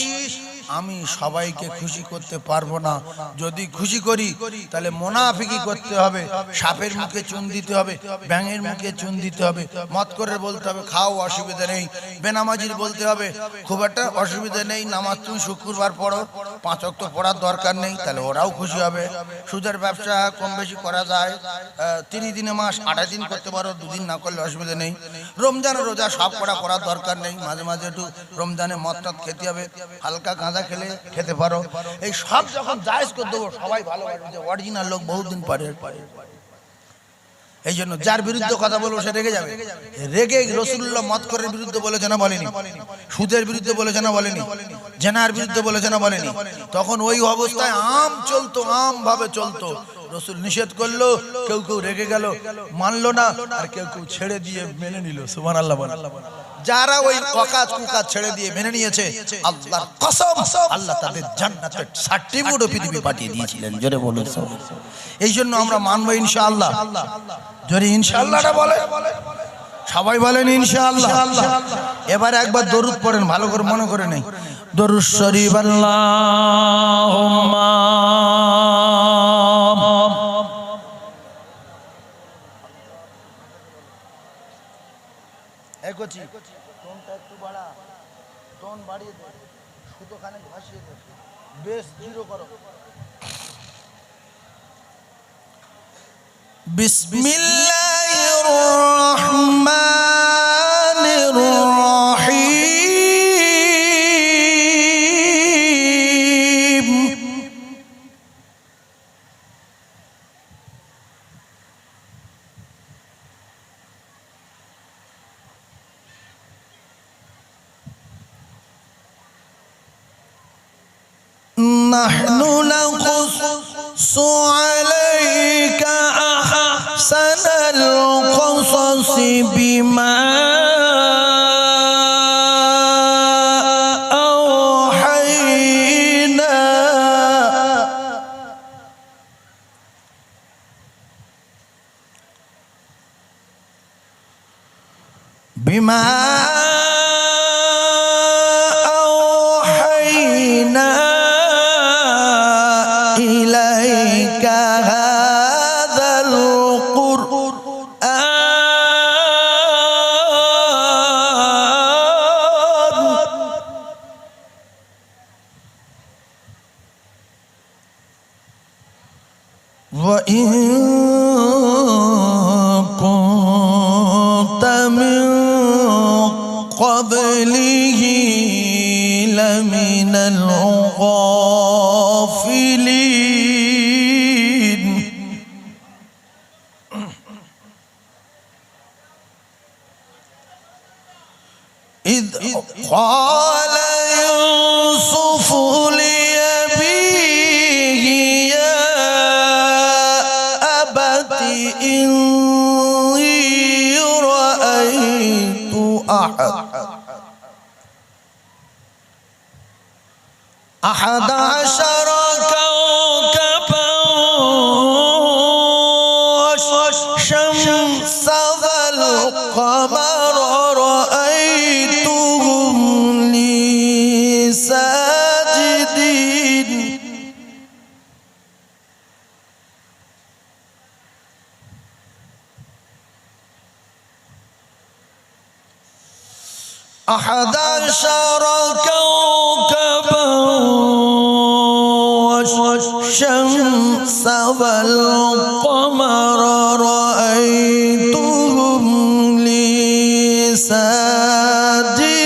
আমি সবাইকে খুশি করতে পারবো না। যদি খুশি করি, তাহলে মুনাফিকি করতে হবে, সাপের মুখে চুন দিতে হবে, ব্যাঙের মুখে চুন দিতে হবে, মত করে বলতে হবে খাও অসুবিধা নেই, বেনামাজির বলতে হবে খুব একটা অসুবিধা নেই, নামাজ তুমি শুক্রবার পড়ো, 5 ওয়াক্ত পড়ার দরকার নেই, তাহলে ওরাও খুশি হবে। সুদের ব্যবসা কম বেশি করা যায়, 30 দিনে মাস 28 দিন করতে পারো, 2 দিন না করলে অসুবিধা নেই। রমজানের রোজা সব করার দরকার নেই, মাঝে মাঝে একটু রমজানে মদ টদ খেতে হবে, হালকা গাঁজা খেতে পারো। এই সব যখন জায়েজ করে দেবো, সবাই ভালোবাসবে যে অরিজিনাল লোক বহুদিন পরে। এই জন্য যার বিরুদ্ধে কথা বলবো সে রেগে যাবে। রেগে রাসূলুল্লাহ মদ করার বিরুদ্ধে বলেছে না বলেনি? সুদের বিরুদ্ধে বলেছে না বলেনি? জেনার বিরুদ্ধে বলেছে না বলেনি? তখন ওই অবস্থায় আম চলতো, আম ভাবে চলতো। রাসূল নিষেধ করলো, কেউ কেউ রেগে গেল, মানলো না, আর কেউ কেউ ছেড়ে দিয়ে মেনে নিল। সুবহানাল্লাহ। যারা ওই অকাজ কুকাজ ছেড়ে দিয়ে মেনে নিয়েছে, আল্লাহর কসম, আল্লাহ তাদের জান্নাতের সার্টিফিকেট পৃথিবী পাঠিয়ে দিয়েছিলেন। জোরে বলুন। এই জন্য আমরা মানবো ইনশাআল্লাহ। জোরে ইনশাআল্লাহটা বলে, সবাই বলেন ইনশাআল্লাহ। এবার একবার দরুদ পড়েন, ভালো করে মনে করে নেই। দরুদ শরীফ। আল্লাহুম্মা একচি টোনটা একটু বাড়া, টোন বাড়িয়ে দে, সুতোখানে ভাসিয়ে দে, বেশ জিরো করো। বিসমিল্লাহির রহমানির রহিম। নাহনু নাকুসু আলাইকা আহসান بما أوحينا إليك هذا القرآن وإن كنت من قبله لمن الغافلين إذ قال يوسف لأبيه يا أبت إني رأيت أحد عشر كوكبا والشمس والقمر رأيتهم لي ساجدين أحد عشر كوكبا والشمس والقمر رأيتهم لي ساجدين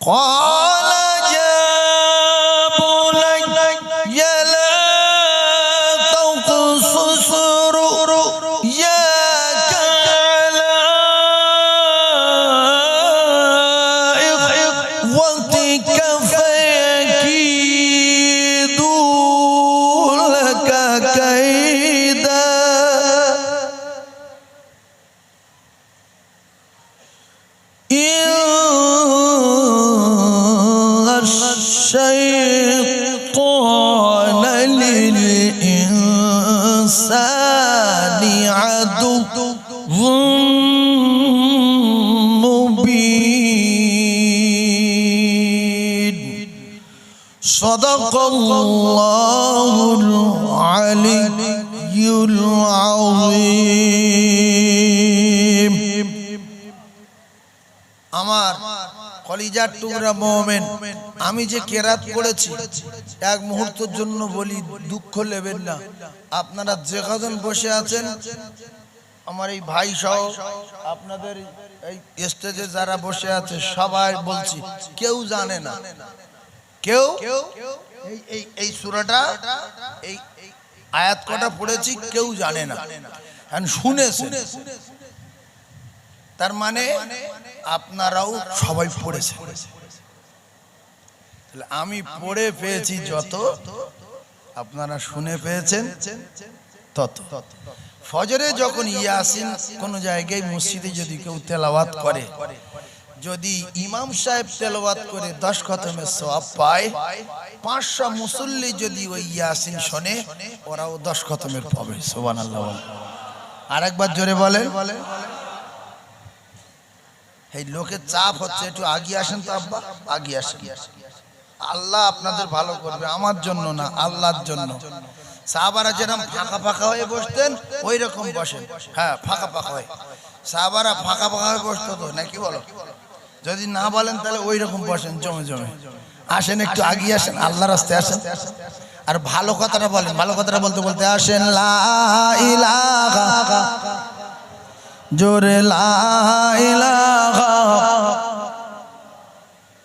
قال يا بني لا تقصص رؤياك على إخوتك فيكيدوا لك كيدا الشيطان للإنسان عدو مبين صدق الله العلي العظيم আমার কলিজার টুকরা মুমিন আমি যে কেরাত পড়েছি এক মুহূর্তের জন্য বলি দুঃখ নেবেন না আপনারা যে কজন বসে আছেন আমার এই ভাই সহ আপনাদের এই স্টেজে যারা বসে আছে সবাই বলছি কেউ জানে না কেউ এই এই সূরাটা এই আয়াত কটা পড়েছি কেউ জানে না আর শুনেছেন তার মানে আপনারাও সবাই পড়েছেন তাহলে আমি পড়ে পেয়েছি যত আপনারা শুনে পেয়েছেন তত ফজরে যখন ইয়াসিন কোন জায়গায় মসজিদে যদি কেউ তেলাওয়াত করে যদি ইমাম সাহেব তেলাওয়াত করে 10 খতমের সওয়াব পায় 500 মুসল্লি যদি ওই ইয়াসিন শুনে ওরাও 10 খতমের পাবে সুবহানাল্লাহ আরেকবার জোরে বলেন এই লোকের চাপ হচ্ছে একটু আগিয়ে আসেন তো আব্বা আগিয়ে আসেন আল্লাহ আপনাদের ভালো করবে আমার জন্য না আল্লাহর জন্য সাহাবারা যেরকম ফাঁকা ফাঁকা হয়ে বসতেন ওই রকম বসেন হ্যাঁ ফাঁকা ফাঁকা হয়ে সাহাবারা ফাঁকা ফাঁকা হয়ে বসতো তো নাকি বলো যদি না বলেন তাহলে ওই রকম বসেন জমে জমে আসেন একটু আগিয়ে আসেন আল্লাহর রাস্তায় আসেন আর ভালো কথাটা বলেন ভালো কথাটা বলতে বলতে আসেন লা ইলাহা জোরে লা ইলাহা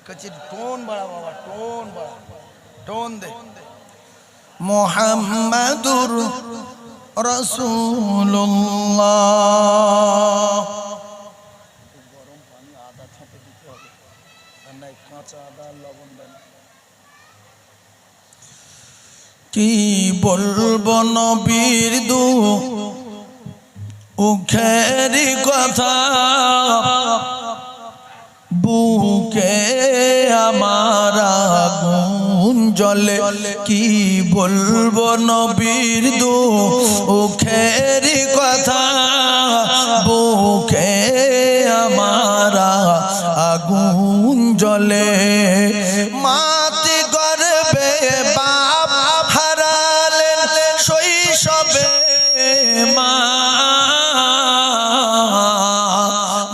কচি টোন বড়া বাবা টোন বড়া টোন দে মুহাম্মাদুর রাসূলুল্লাহ গরম পানি আদা ছাঁটে দিতে হবে আর নাই কাঁচা আদা লবণ দেন কি বলবো নবীর দুঃখের কথা, বুকে আমার আগুন জ্বলে। কি বলবো নবীর দুঃখের কথা, বুকে আমার আগুন জ্বলে। মাটি গর্বে বাপ হারালেন শৈশবে মা,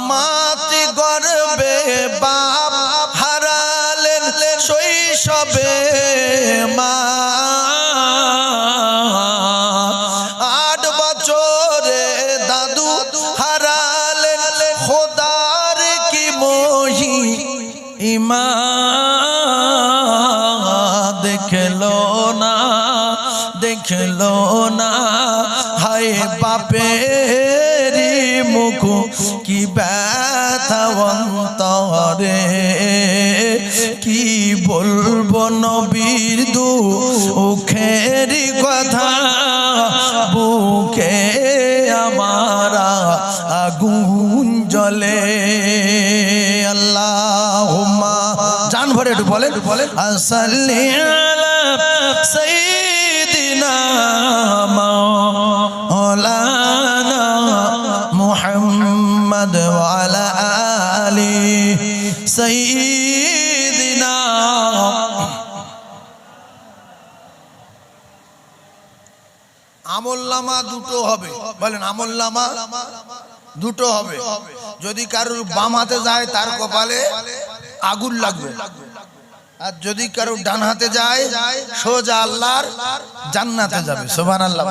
মাটি গর্বে বাপ হারালেন শৈশবে মা। 8 বছরে দাদু হারালেন, খোদার কি মহি ইমা। দেখলো না হায় বাপেরি মুখ, কি ব্যথা অন্তরে। কি বলবো নবীর দুঃখের কথা, বুকে আমার আগুন জ্বলে। আল্লাহুম্মা, জান ভরে একটু বলেন সাল্লি আলা সাইয়্যিদিনা মাওলানা মুহাম্মদ ওয়া আলা আলি সাইয়্যিদিনা। আমলনামা দুটো হবে, বলেন আমলনামা দুটো হবে। যদি কারোর বাম হাতে যায় তার কপালে আগুন লাগবে, আর যদি কারো ডান হাতে যায় সোজা আল্লাহর জান্নাতে যাবে। সুবহানাল্লাহ।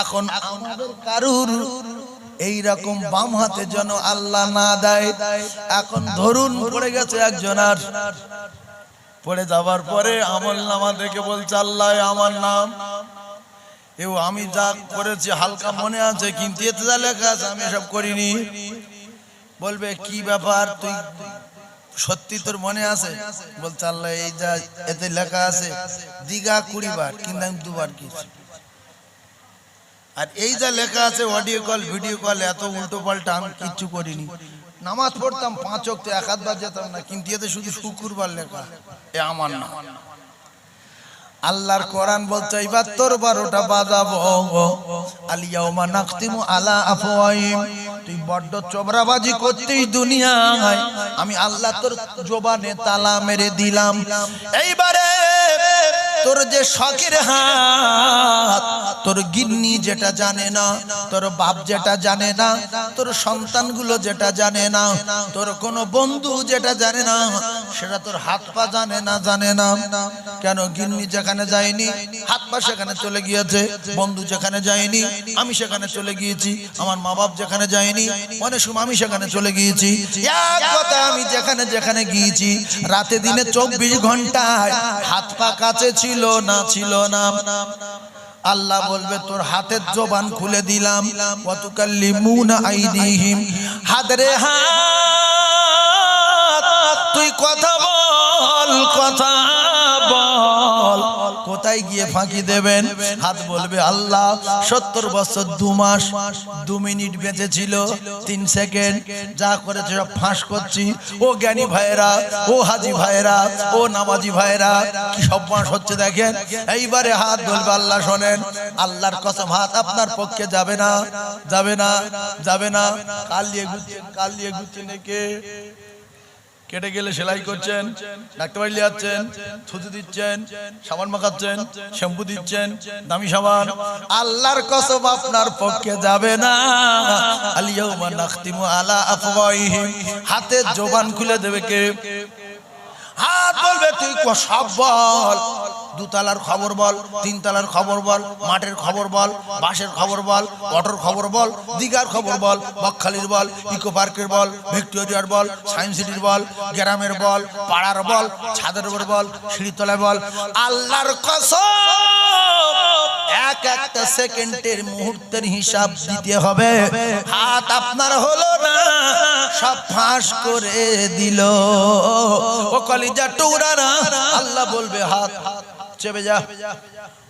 এখন আমাদের কারুর এই রকম বাম হাতে যেন আল্লাহ না দেয়। এখন ধরুন পড়ে গেছে একজন, আর পড়ে যাবার পরে আমলনামা দেখে বলছে আল্লাহ আমার নাম, আমি যা করেছি হালকা মনে আছে, কিন্তু এতে যা লেখা আছে আমি এসব করিনি। বলবে কি ব্যাপার, তুই সত্যি তোর মনে আছে? বলছে আল্লাহ এই যা এতে লেখা আছে দিঘা 20 বার, কিন্তু আমি 2 বার গেছি। আর এই যা লেখা আছে অডিও কল ভিডিও কল এত উল্টো পাল্টা আমি কিচ্ছু করিনি। নামাজ পড়তাম 5 ওয়াক্ত, 1 বার যেতাম না, কিন্তু এতে শুধু শুক্রবার লেখা, এ আমার না। আল্লাহর কোরআন বলছে এবার তোর 12টা বাজাবো। আলিয়াউমা নাখতিমু আলা আফওয়াহিম, তুই বড্ড চবরাবাজি করতিস দুনিয়ায়, আমি আল্লাহ তোর জবানে তালা মেরে দিলাম। এইবারে তোর যে শখের হাত, তোর গিন্নি যেটা জানে না, তোর বাপ যেটা জানে না, তোর সন্তানগুলো যেটা জানে না, তোর কোনো বন্ধু যেটা জানে না, সেটা তোর হাত পা জানে না। কেন? গিন্নি যেখানে যায়নি হাত পা সেখানে চলে গিয়েছে, বন্ধু যেখানে যায়নি আমি সেখানে চলে গিয়েছি, আমার মা বাপ যেখানে যায়নি অনেক সময় আমি সেখানে চলে গিয়েছি। এক কথা, আমি যেখানে যেখানে গিয়েছি রাতে দিনে 24 ঘন্টায় হাত পা কাছে ছিল না। আল্লাহ বলবে তোর হাতের জবান খুলে দিলাম। ওয়াতুকাল্লিমুনা আইদিহিম, হাতরে হাত, তুই কথা বল। কোথায় গিয়ে ফাঁকি দেবেন? হাত বলবে আল্লাহ 70 বছর 2 মাস 2 মিনিট বেঁচে ছিল 3 সেকেন্ড, যা করেছে সব ফাঁস করছি। ও জ্ঞানী ভাইরা, ও হাজি ভাইরা, ও নামাজি ভাইরা, কি সব মাস হচ্ছে দেখেন। এইবারে হাত বলবে আল্লাহ শোনেন, আল্লাহর কসম হাত আপনার পক্ষে যাবে না। কাল দিয়ে ঘুরছেন কে কেটে গেলে সেলাই করছেন, ডাক্তার বাড়ি যাচ্ছেন, থুতু দিচ্ছেন, সাবান মাখাচ্ছেন, শ্যাম্পু দিচ্ছেন, দামি সাবান, আল্লাহর কসম আপনার পক্ষে যাবে না। আলিয়াউমা নাখতিমু আলা আফওয়াহিহিম, হাতের জবান খুলে দেবে কে? হাত বলবে তুই সব বল, 2 তলার খবর বল, 3 তলার খবর বল, মাঠের খবর বল, বাসের খবর বল, অটোর খবর বল, দিঘার খবর বল, বকখালির বল, ইকো পার্কের বল, ভিক্টোরিয়ার বল, সায়েন্স সিটির বল, গ্রামের বল, পাড়ার বল, ছাদের উপর বল, সিঁড়িতলায় বল। আল্লাহর কসম একটা সেকেন্ডের মুহূর্তের হিসাব দিতে হবে। হাত আপনার হলো না, সব ফাঁস করে দিল। ও কলিজা টুকরা, আল্লাহ বলবে হাত চেপে যা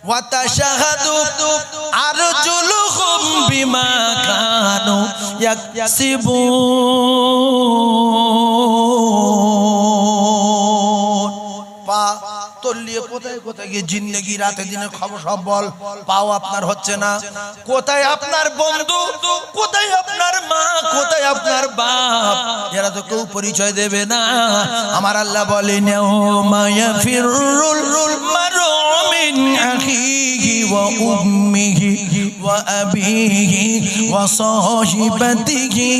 ওয়া তাশহাদু আরজুলুহুম বিমা কানু ইয়াকসিবুন পা তলিয়ে কোথায় কোথায় গিয়ে জিন্দেগি রাতে দিনে খবর সব বল পাও আপনার হচ্ছে না কোথায় আপনার বন্ধু কোথায় আপনার মা কোথায় আপনার বাপ এরা তো কেউ পরিচয় দেবে না আমার আল্লাহ বলেন ইয়াউমা ইয়াফিরুল মারউ মিন আখিহি ওয়া উম্মিহি ওয়া আবিহি ওয়া সাহিবাতিহি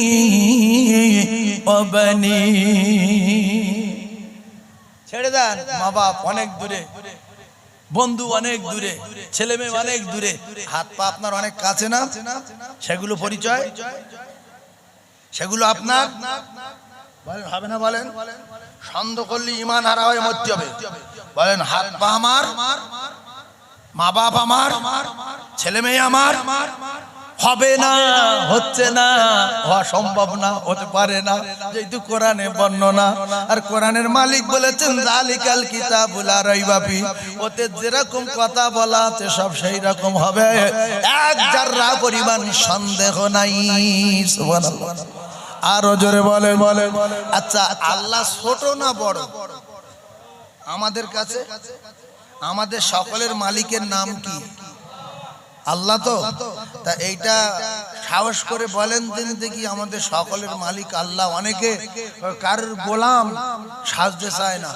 ওয়া বানিহি ছেড়ে দেন মা বাপ অনেক দূরে বন্ধু অনেক দূরে ছেলে মেয়ে অনেক দূরে হাত পা আপনার অনেক কাছে না সেগুলো পরিচয় সেগুলো আপনার বলেন হবে না বলেন সন্দেহ করলে ঈমান হারা হয়ে মরতে হবে বলেন হাত পা আমার মা বাপ আমার ছেলে মেয়ে আমার হবে না হচ্ছে না হওয়া সম্ভব না হতে পারে না যেহেতু কোরআনে বর্ণনা আর কোরআনের মালিক বলেছেন যালিকাল কিতাবুল লা রাইবা ফি ওতে যেরকম কথা বলা আছে সব সেই রকম হবে এক জাররা পরিমাণ সন্দেহ নাই সুবহানাল্লাহ আরো জোরে বলেন আচ্ছা আল্লাহ ছোট না বড় আমাদের কাছে আমাদের সকলের মালিকের নাম কি আল্লাহ তো তা এইটা সাহস করে বলেন দিন দেখি আমাদের সকলের মালিক আল্লাহ অনেকে কারোর গোলাম সাজতে চায় না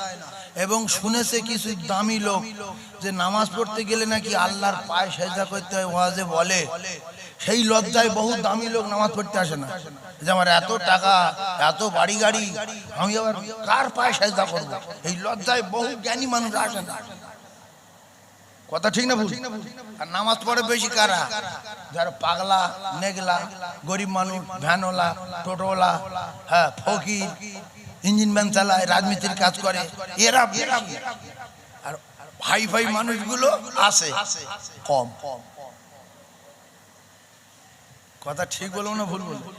এবং শুনেছে কিছু দামি লোক যে নামাজ পড়তে গেলে নাকি আল্লাহর পায়ে সেজদা করতে হয় ওয়াজে বলে সেই লজ্জায় বহু দামি লোক নামাজ পড়তে আসে না যে আমার এত টাকা এত বাড়ি গাড়ি আমি আবার কার পায়ে সেজদা করব এই লজ্জায় বহু জ্ঞানী মানুষ আসে না কথা ঠিক না ভুল আর নামাজ পড়ে বেশি কারা যারা পাগলা নেগলা গরিব মানুষ ভ্যানওয়ালা টোটোওয়ালা হ্যাঁ ফকির ইঞ্জিন ভ্যান চালায় রাজমিস্ত্রির কাজ করে এরা আর ভাই ভাই মানুষগুলো আসে কম কথা ঠিক বলবো না ভুল বলবো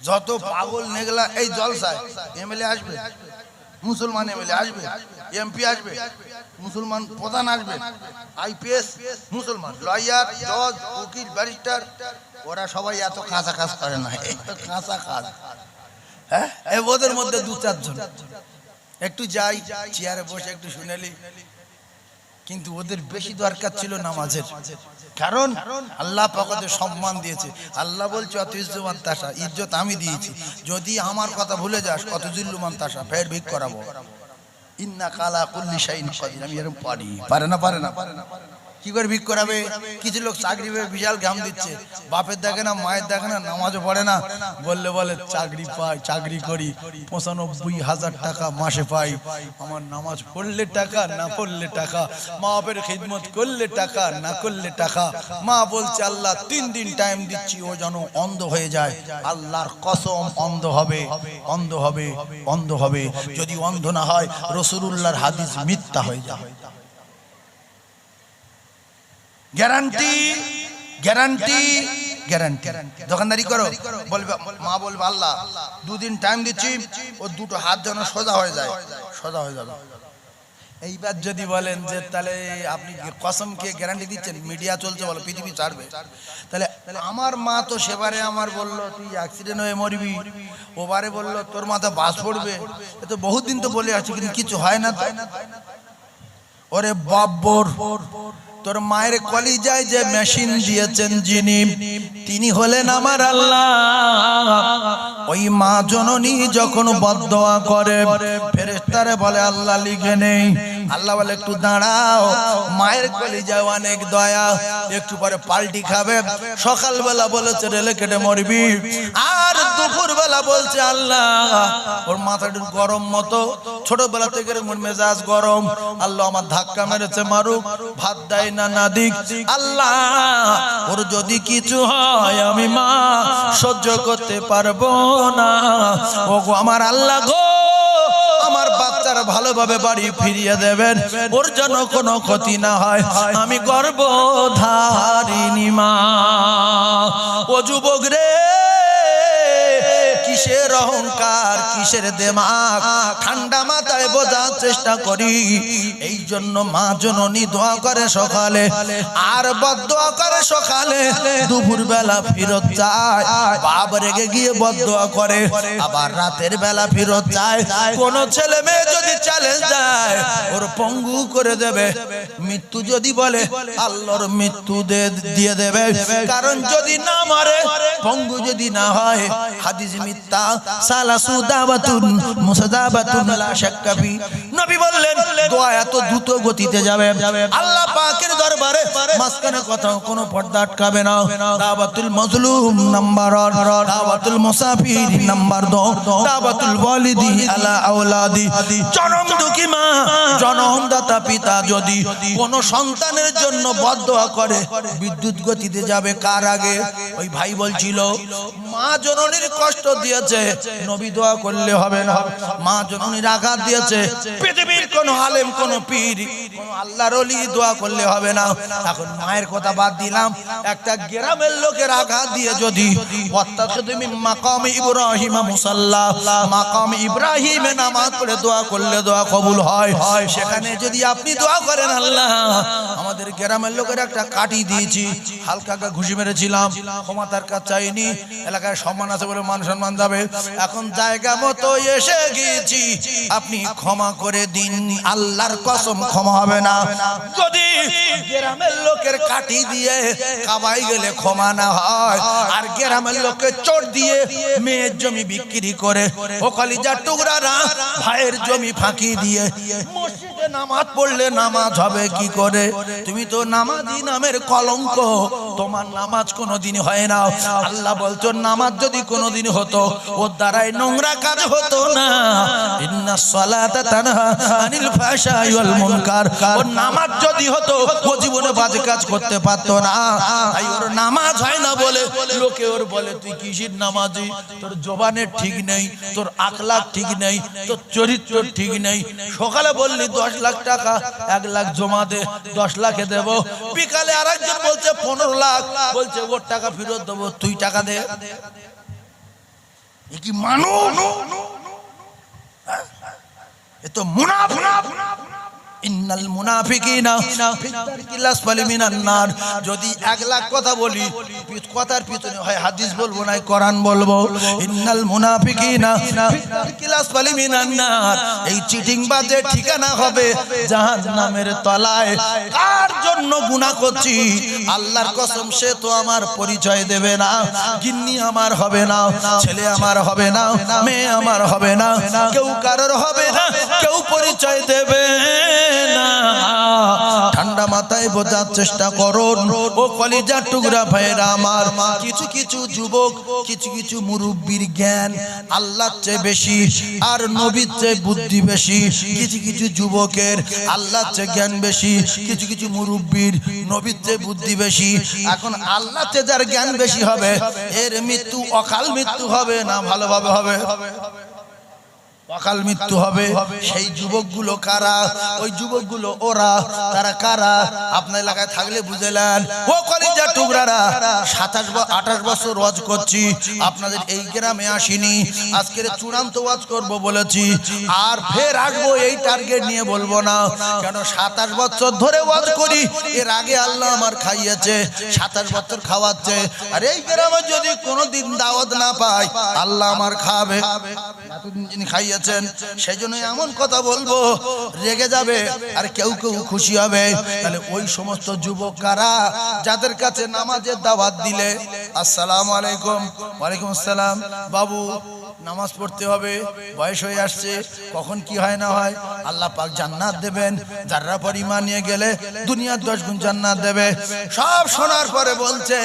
যত পাগল নেগলা এই জলসায় এমএলএ আসবে মুসলমান এমএলএ আসবে এমপি আসবে মুসলমান প্রধান আসবে আইপিএস মুসলমান লয়ার জজ উকিল ব্যারিস্টার ওরা সবাই এত কাঁচা কাজ করে না এই তো কাঁচা কাজ হ্যাঁ ওদের মধ্যে দু চারজন একটু যাই চেয়ারে বসে একটু শুনেলি কিন্তু ওদের বেশি দরকার ছিল নামাজের কারণ আল্লাহ পাক ওদের সম্মান দিয়েছে আল্লাহ বলছে অত ইজ্জুমান তাসা ইজ্জত আমি দিয়েছি যদি আমার কথা ভুলে যাস অত জিল্লুমান তাসা ফের ভিক করাবো ইন্না কালা কুল্লি শাইইন কাদির আমি এরকম পারে না কি করে ভিক করাবে কিছু লোক চাকরি পেয়ে বিশাল ঘাম দিচ্ছে বাপের দেখে না মায়ের দেখে না নামাজও পড়ে না বলে চাকরি পাই চাকরি করি ৯৫,০০০ টাকা মাসে পাই আমার নামাজ পড়লে টাকা না পড়লে টাকা মা বাপের খিদমত করলে টাকা না করলে টাকা মা বলছে আল্লাহ ৩ দিন টাইম দিচ্ছি ও যেন অন্ধ হয়ে যায় আল্লাহর কসম অন্ধ হবে যদি অন্ধ না হয় রাসূলুল্লাহর হাদিস মিথ্যা হয়ে যায় গ্যারান্টি দোকানদারি করো বলবে মা বলবে আল্লাহ 2 দিন টাইম দিচ্ছি ও দুটো হাত যেন সোজা হয়ে যাবে এইবার যদি বলেন যে তাহলে আপনি কসমকে গ্যারান্টি দিচ্ছেন মিডিয়া চলছে বলো পৃথিবী ছাড়বে তাহলে আমার মা তো সেবারে আমার বললো তুই অ্যাক্সিডেন্ট হয়ে মরবি ওবারে বললো তোর মাথা বাস পড়বে এ তো বহুত দিন তো বলে আসছি কিন্তু কিছু হয় না তো ওরে বাব্বর তোর মায়ের কলিজায় যে মেশিন দিয়েছেন যিনি তিনি হলেন আমার আল্লাহ ওই মা জননী যখন বদদোয়া করে ফেরেশতারা বলে আল্লাহ লিখে নেই আল্লাহ বলে একটু দাঁড়াও মায়ের কলিজায় অনেক দয়া একটু পরে পাল্টি খাবে সকালবেলা বলেছে রেলে কেটে মরবি আর দুপুরবেলা বলছে আল্লাহ ওর মাথাটা গরম মতো ছোটবেলা থেকে মোর মেজাজ গরম আল্লাহ আমার ধাক্কা মেরেছে মারুক ভাত দেয় না দিক আল্লাহ ওর যদি কিছু হয় আমি মা সহ্য করতে পারবো না ওগো আমার আল্লাহ গো আমার বাচ্চারা ভালোভাবে বাড়ি ফিরিয়ে দেবেন ওর জন্য কোনো ক্ষতি না হয় আমি গর্ভধারিণী মা ও যুবক রে কি কিসের অহংকার, কিসের দেমাগ, ঠান্ডা মাথায় বোঝার চেষ্টা করি। এই জন্য মা জননী দোয়া করে সকালে, আর বদদোয়া করে সকালে, দুপুর বেলা ফিরত যায়। বাপ রেগে গিয়ে বদদোয়া করে, আবার রাতের বেলা ফিরত যায়। কোন ছেলে মেয়ে যদি চ্যালেঞ্জ দেয়, ওর পঙ্গু করে দেবে। মৃত্যু যদি বলে, আল্লাহর মৃত্যু দিয়ে দেবে। কারণ যদি না মারে, পঙ্গু যদি না হয়, হাদিস মিথ্যা, সালাসু দাওয়াতুন মুসাদাবাতুন লা শাক্কা ফি। নবী বললেন দোয়া এত দ্রুত গতিতে যাবে আল্লাহ পাকের দরবারে, মাঝখানে কোথাও কোনো পর্দা আটকাবে না। দাওয়াতুল মাজলুম নাম্বার 1, দাওয়াতুল মুসাফির নাম্বার 2, দাওয়াতুল ওয়ালিদি আলা আওলাদি। জনম দুঃখী মা, জনমদাতা পিতা যদি কোন সন্তানের জন্য বদদোয়া করে, বিদ্যুৎ গতিতে যাবে। কার আগে? ওই ভাই বলছিল মা জননীর কষ্ট দিয়েছে, নবী দোয়া করলে হবে না। মা জননীর আঘাত দিয়েছে, পৃথিবীর কোন আলেম, কোন পীর, কোন আল্লাহর ওলি দোয়া করলে হবে না। এখন মায়ের কথা বাদ দিলাম, একটা গ্রামের লোকের আঘাত দিয়ে যদি তুমি মাকাম ইব্রাহিম মুসাল্লা, মাকাম ইব্রাহিমে নামাজ পড়ে দোয়া করলে দোয়া কবুল হয়। সেখানে যদি আপনি দোয়া করেন, আল্লাহ আমাদের গ্রামের লোকের একটা কাটি দিয়েছি, হালকা ঘুষি মেরেছিলাম, ক্ষমা তার কাছে চাইনি, এলাকায় সম্মান আছে বলে মান সম্মান যাবে, এখন জায়গা মতো এসে গিয়েছি, আপনি ক্ষমা করে দিন। আল্লাহর কসম ক্ষমা হবে না। যদি গ্রামের লোকের কাটি দিয়ে কাবাই গেলে ক্ষমা না হয়, আর গ্রামের লোককে চোট দিয়ে মেয়ের জমি বিক্রি করে, ও কলিজার টুকরারা ভাইয়ের জমি ফাঁকি দিয়ে মসজিদে নামাজ পড়লে নামাজ হবে কি করে? তুমি তো নামাজি নামের কলঙ্ক, তোমার নামাজ কোনোদিন হয় না। আল্লাহ বলছো নামাজ যদি কোনোদিন হতো, ওর দ্বারাই নোংরা কাজ হতো না। ইন্নাস সালাতা তানহা আনিল ফাহশাই ওয়াল মুনকার। ওর নামাজ যদি হতো, ও জীবনে বাজে কাজ করতে পারতো না। তাই ওর নামাজ হয় না বলে লোকে ওর বলে তুই কিসের নামাজি, তোর জবানের ঠিক নেই, তোর আখলাক ঠিক নেই, তোর চরিত্র ঠিক নেই। সকালে বললি 10 লাখ টাকা, 1 লাখ জমা দে, 10 লাখে দেব। বিকালে আরেকজন বলছে 15 লাখ, বলছে ওর টাকা ফেরত দেবো, তুই টাকা দে। এ কি মানুষ? এ তো মুনাফিক। ইন্নাল মুনাফিকিনা ফি দারকিল আসফালি মিনান নার। যদি 1 লাখ কথা বলি, কথার পিছনে হয় হাদিস বলবো না কোরআন বলবো। ইন্নাল মুনাফিকিনা ফি দারকিল আসফালি মিনান নার। এই চিটিং বাজে ঠিকানা হবে জাহান্নামের তলায়। কার জন্য গুনাহ করছি? আল্লাহর কসম, সে তো আমার পরিচয় দেবে না। গিন্নি আমার হবে না, ছেলে আমার হবে না, মেয়ে আমার হবে না, কেউ কারোর হবে না, কেউ পরিচয় দেবে না। ঠান্ডা মাথায় বোঝার চেষ্টা করুন ও কলিজার টুকরা ভাইরা আমার। কিছু কিছু যুবক, কিছু কিছু মুরব্বির জ্ঞান আল্লাহর চেয়ে বেশি, আর নবীর চেয়ে বুদ্ধি বেশি। কিছু কিছু যুবকের আল্লাহর চেয়ে জ্ঞান বেশি, কিছু কিছু মুরব্বির নবীর চেয়ে বুদ্ধি বেশি। এখন আল্লাহর চেয়ে যার জ্ঞান বেশি হবে, এর মৃত্যু অকাল মৃত্যু হবে না ভালোভাবে হবে? অকাল মৃত্যু হবে। সেই যুবকগুলো কারা? ওই যুবকগুলো ওরা, তারা কারা? আপনার এলাকায় থাকলে বুঝেলেন। ও কলিজার টুকরারা, 27-28 বছর ওয়াজ করছি, আপনাদের এই গ্রামে আসিনি। আজকের চূড়ান্ত ওয়াজ করব বলেছি, আর ফের আসবো এই টার্গেট নিয়ে বলবো না। কেন 27 বছর ধরে ওয়াজ করি, এর আগে আল্লাহ আমার খাইয়েছে, 27 বছর খাওয়াচ্ছে। আর এই গ্রামে যদি কোনোদিন দাওয়াত না পাই, আল্লাহ আমার খাবে। এতদিন যিনি খাইয়েছে, সেই জন্য এমন কথা বলবো, রেগে যাবে আর কেউ কেউ খুশি হবে। তাহলে ওই সমস্ত যুবক কারা, যাদের কাছে নামাজের দাওয়াত দিলে আসসালামু আলাইকুম, ওয়ালাইকুম আসসালাম, বাবু নামাজ পড়তে হবে, বয়স হয়ে আসছে, কখন কি হয় না হয়, আল্লাহ পাক জান্নাত দেবেন, যারা পরিমাণ নিয়ে গেলে দুনিয়ার 10 গুণ জান্নাত দেবে। সব শোনার পরে বলছে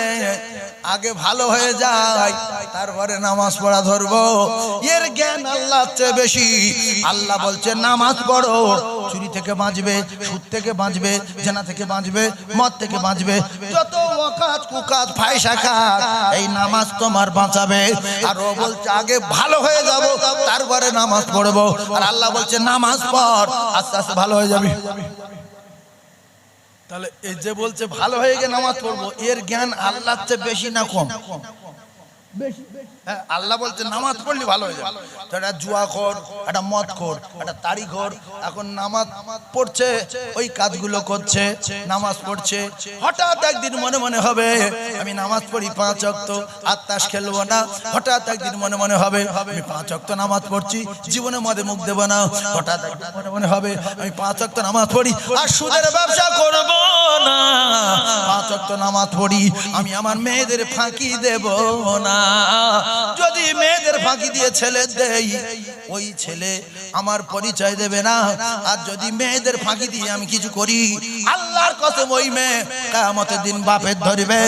আগে ভালো হয়ে যায়, তারপরে নামাজ পড়া ধরবো। এর জ্ঞান আল্লাহর চেয়ে বেশি। আল্লাহ বলছে নামাজ পড়ো, চুরি থেকে বাঁচবে, সুদ থেকে বাঁচবে, জেনা থেকে বাঁচবে, মদ থেকে বাঁচবে, যত ওয়াকাত কুকাত ফায়সা কাজ, এই নামাজ তোমার বাঁচাবে। আর ও বলছে আগে ভালো হয়ে যাব, তারপরে নামাজ পড়বো। আর আল্লাহ বলছে নামাজ পড়, আস্তে আস্তে ভালো হয়ে যাবে। তাহলে এই যে বলছে ভালো হয়ে গিয়ে নামাজ পড়বো, এর জ্ঞান আল্লাহর চেয়ে বেশি না কম? বেশি। হ্যাঁ, আল্লাহ বলছে নামাজ পড়লে ভালো হয়ে যাবে। তো একটা জুয়াখোর, একটা মদখোর, একটা তাড়িখোর এখন নামাজ পড়ছে, ওই কাজগুলো করছে, নামাজ পড়ছে, হঠাৎ একদিন মনে মনে হবে আমি নামাজ পড়ি 5 ওয়াক্ত, আর তাস খেলবো না। হঠাৎ একদিন মনে মনে হবে আমি 5 ওয়াক্ত নামাজ পড়ছি, জীবনে মদে মুখ দেব না। হঠাৎ একদিন মনে মনে হবে আমি 5 ওয়াক্ত নামাজ পড়ি, আর সুদের ব্যবসা করব না। 5 ওয়াক্ত নামাজ পড়ি, আমি আমার মেয়েদের ফাঁকি দেব না। যদি মেয়েদের ফাঁকি দিয়ে ছেলে দেই, ওই ছেলে আমার পরিচয় দেবে না। আর যদি মেয়েদের ফাঁকি দিয়ে আমি কিছু করি, আল্লাহর কসম ওই মেয়ে কিয়ামতের দিন বাপের ধরবে।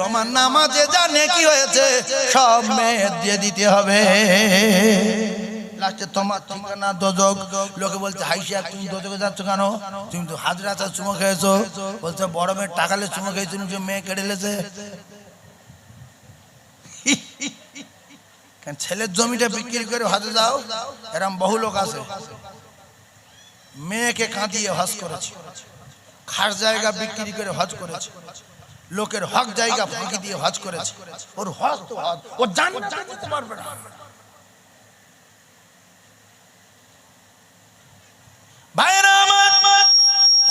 তোমার নামাজে যা নেকি হয়েছে সব মেয়ের দিয়ে দিতে হবে। লাস্টে তোমার ঠিকানা দোজক। লোকে বলছে হাইসা তুমি দোজকে যাচ্ছ কেন? তুমি তো হাজরাতে চুমো খেয়েছো। বলছে বড় মেয়ের টাকালে চুমো খেয়েছো, মেয়ে কেড়ে লেছে। ছেলের জমিটা বিক্রি করে হজে যাও, এরম বহু লোক আছে। মেয়েকে কাঁদিয়ে হজ করেছে, খাস জায়গা বিক্রি করে হজ করেছে, লোকের হক জায়গা ফাঁকি দিয়ে হজ করেছে। ওর হজ তো হজ, ও জান্নাতে যেতে পারবে না। ভাইরা আমার,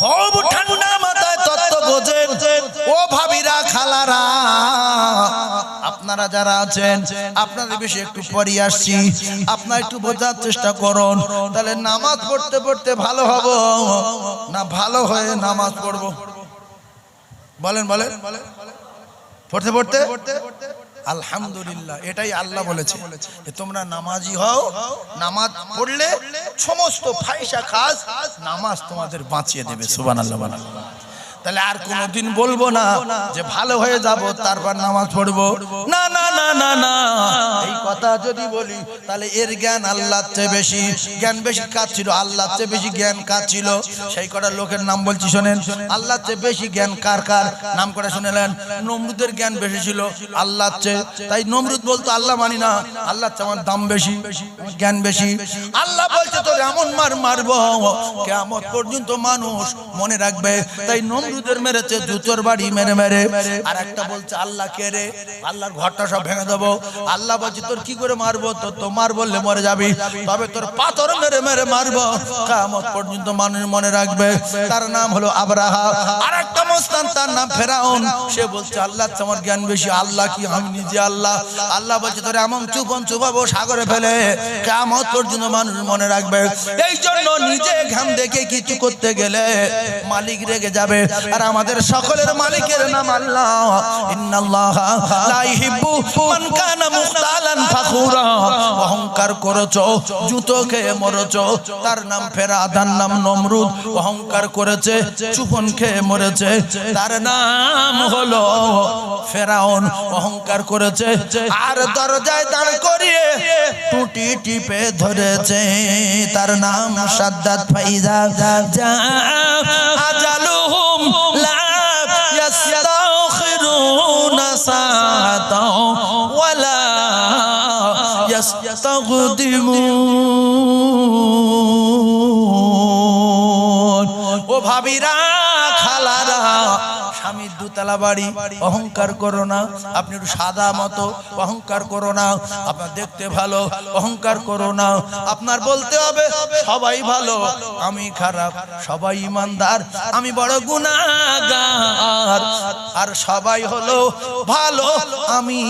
খুব ঠান্ডা মাথায় তত্ত্ব বোঝে ও ভাবিরা, খালারা, আপনারা যারা আছেন আপনাদের বিষয়ে একটু পরে আসছি। আপনারা একটু বোঝার চেষ্টা করুন, তাহলে নামাজ পড়তে পড়তে ভালো হব না ভালো হয়ে নামাজ পড়ব? বলেন বলেন। পড়তে পড়তে আলহামদুলিল্লাহ, এটাই আল্লাহ বলেছে যে তোমরা নামাজি হও। নামাজ পড়লে সমস্ত ফাহিশা কাজ নামাজ তোমাদের বাঁচিয়ে দেবে। সুবহানাল্লাহ। তাহলে আর কোনোদিন বলবো না যে ভালো হয়ে যাব তারপর নামাজ পড়বো, না না না না না। এই কথা যদি বলি তাহলে এর জ্ঞান আল্লাহর চেয়ে বেশি, জ্ঞান বেশি কাজ ছিল, আল্লাহর চেয়ে বেশি জ্ঞান কাজ ছিল। সেই কটা লোকের নাম বলছি শোনেন। আল্লাহর চেয়ে বেশি জ্ঞান কার কার নাম করে শুনেলেন? নমরুদের জ্ঞান বেশি ছিল আল্লাহর চেয়ে, তাই নমরুদ বলতো আল্লাহ মানি না, আল্লাহর চেয়ে আমার দাম বেশি, জ্ঞান বেশি। আল্লাহ বলছে তোর এমন মার মারবো কিয়ামত পর্যন্ত মানুষ মনে রাখবে। তাই নমরুদের মেরেছে জুতোর বাড়ি মেরে মেরে। আর একটা বলছে আল্লাহ কে রে, আল্লাহর ঘরটা সব ভেঙে দেবো। আল্লাহ বলছে তোর কি করে মারবো, তোর তো মার বললে মরে যাবি, তবে তোর পাথর মেরে মেরে মারবো, কিয়ামত পর্যন্ত মানুষ মনে রাখবে। তার নাম হলো আবরাহা। আর একটা মস্তান, তার নাম ফেরাউন। সে বলছে আল্লাহ তোমার জ্ঞান বেশি, আল্লাহ কি আমি নিজে আল্লাহ। আল্লাহ বলছে তোর এমন চুপন চুপাবো সাগরে ফেলে, কিয়ামত পর্যন্ত মানুষ মনে রাখবে। এই জন্য নিজে ঘাম দেখে কিছু করতে গেলে মালিক রেগে যাবে। আর আমাদের সকলের মালিকের নাম আল্লাহ। ইন্নাল্লাহা লা ইহিব্বু মান কানা মুখতালান ফাখুরা। অহংকার করেছো, জুতো খেয়ে মরেছো, তার নাম ফেরা, তার নাম নমরুদ। অহংকার করেছে, চুপন খেয়ে মরেছে, তার নাম হলো ফেরাউন। অহংকার করেছে আর দরজায় দাঁড় করিয়ে টুটি টিপে ধরেছে, তার নাম সাদ্দাত। ফাইজা জা আজালুহুম লা ইয়াস্তাখিরুনা সাআতাও ওয়ালা ইয়াস্তাগদিমুন। ও ভাবিরা, খালারা, স্বামীর দুতলা বাড়ি, অহংকার করো না। আপনি একটু সাদা মতো, অহংকার করো না। আপনার দেখতে ভালো, অহংকার করো না। আপনার বলতে হবে সবাই ভালো, আমি খারাপ, সবাই ইমানদার, আমি বড় গুনাহগার। আর সবাই হলো ভালো, আমি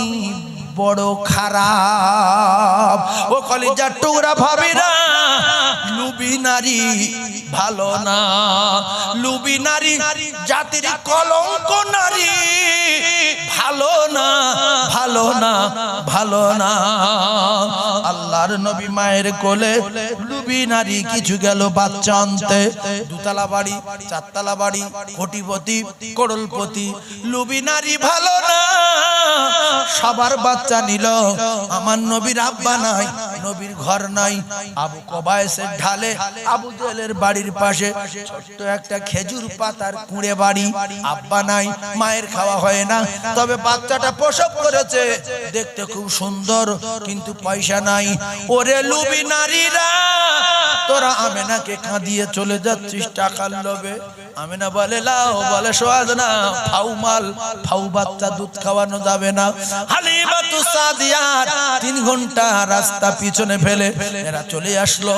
বড় খারাপ। ও কলিজার টুকরা ভাবিরা, লুবি নারী ভালো না, লুবি নারী জাতির কলঙ্ক নারী, ভালো না ভালো না ভালো না। আল্লাহর নবী মায়ের কোলে লুবি নারী কিছু গেল বাচ্চা আনতে। দুতলা বাড়ি, চারতলা বাড়ি, কোটিপতি করোড়পতি, লুবি নারী ভালো না। সবার বাচ্চা নিল, আমার নবীর আব্বা নাই, নবীর ঘর নাই। আবু কবায়েসের ঢালে আবু জেলের বাড়ির পাশে ছোট্ট একটা খেজুর পাতার কুঁড়ে বাড়ি। আব্বা নাই, মায়ের খাওয়া হয় না, তবে বাচ্চাটা প্রসব করেছে, দেখতে খুব সুন্দর, কিন্তু পয়সা নাই। ওরে লুবি নারীরা, তোরা আমেনাকে কাঁদিয়ে চলে যাচ্ছিস টাকার লোভে। আমিনা বলে লাও, বলে সোয়াদ না, ফাউ মাল, ফাউ বাচ্চা দুধ খাওয়ানো যাবে না। হালিমাতু সাদিয়া 3 ঘন্টা রাস্তা পিছনে ফেলে এরা চলে আসলো।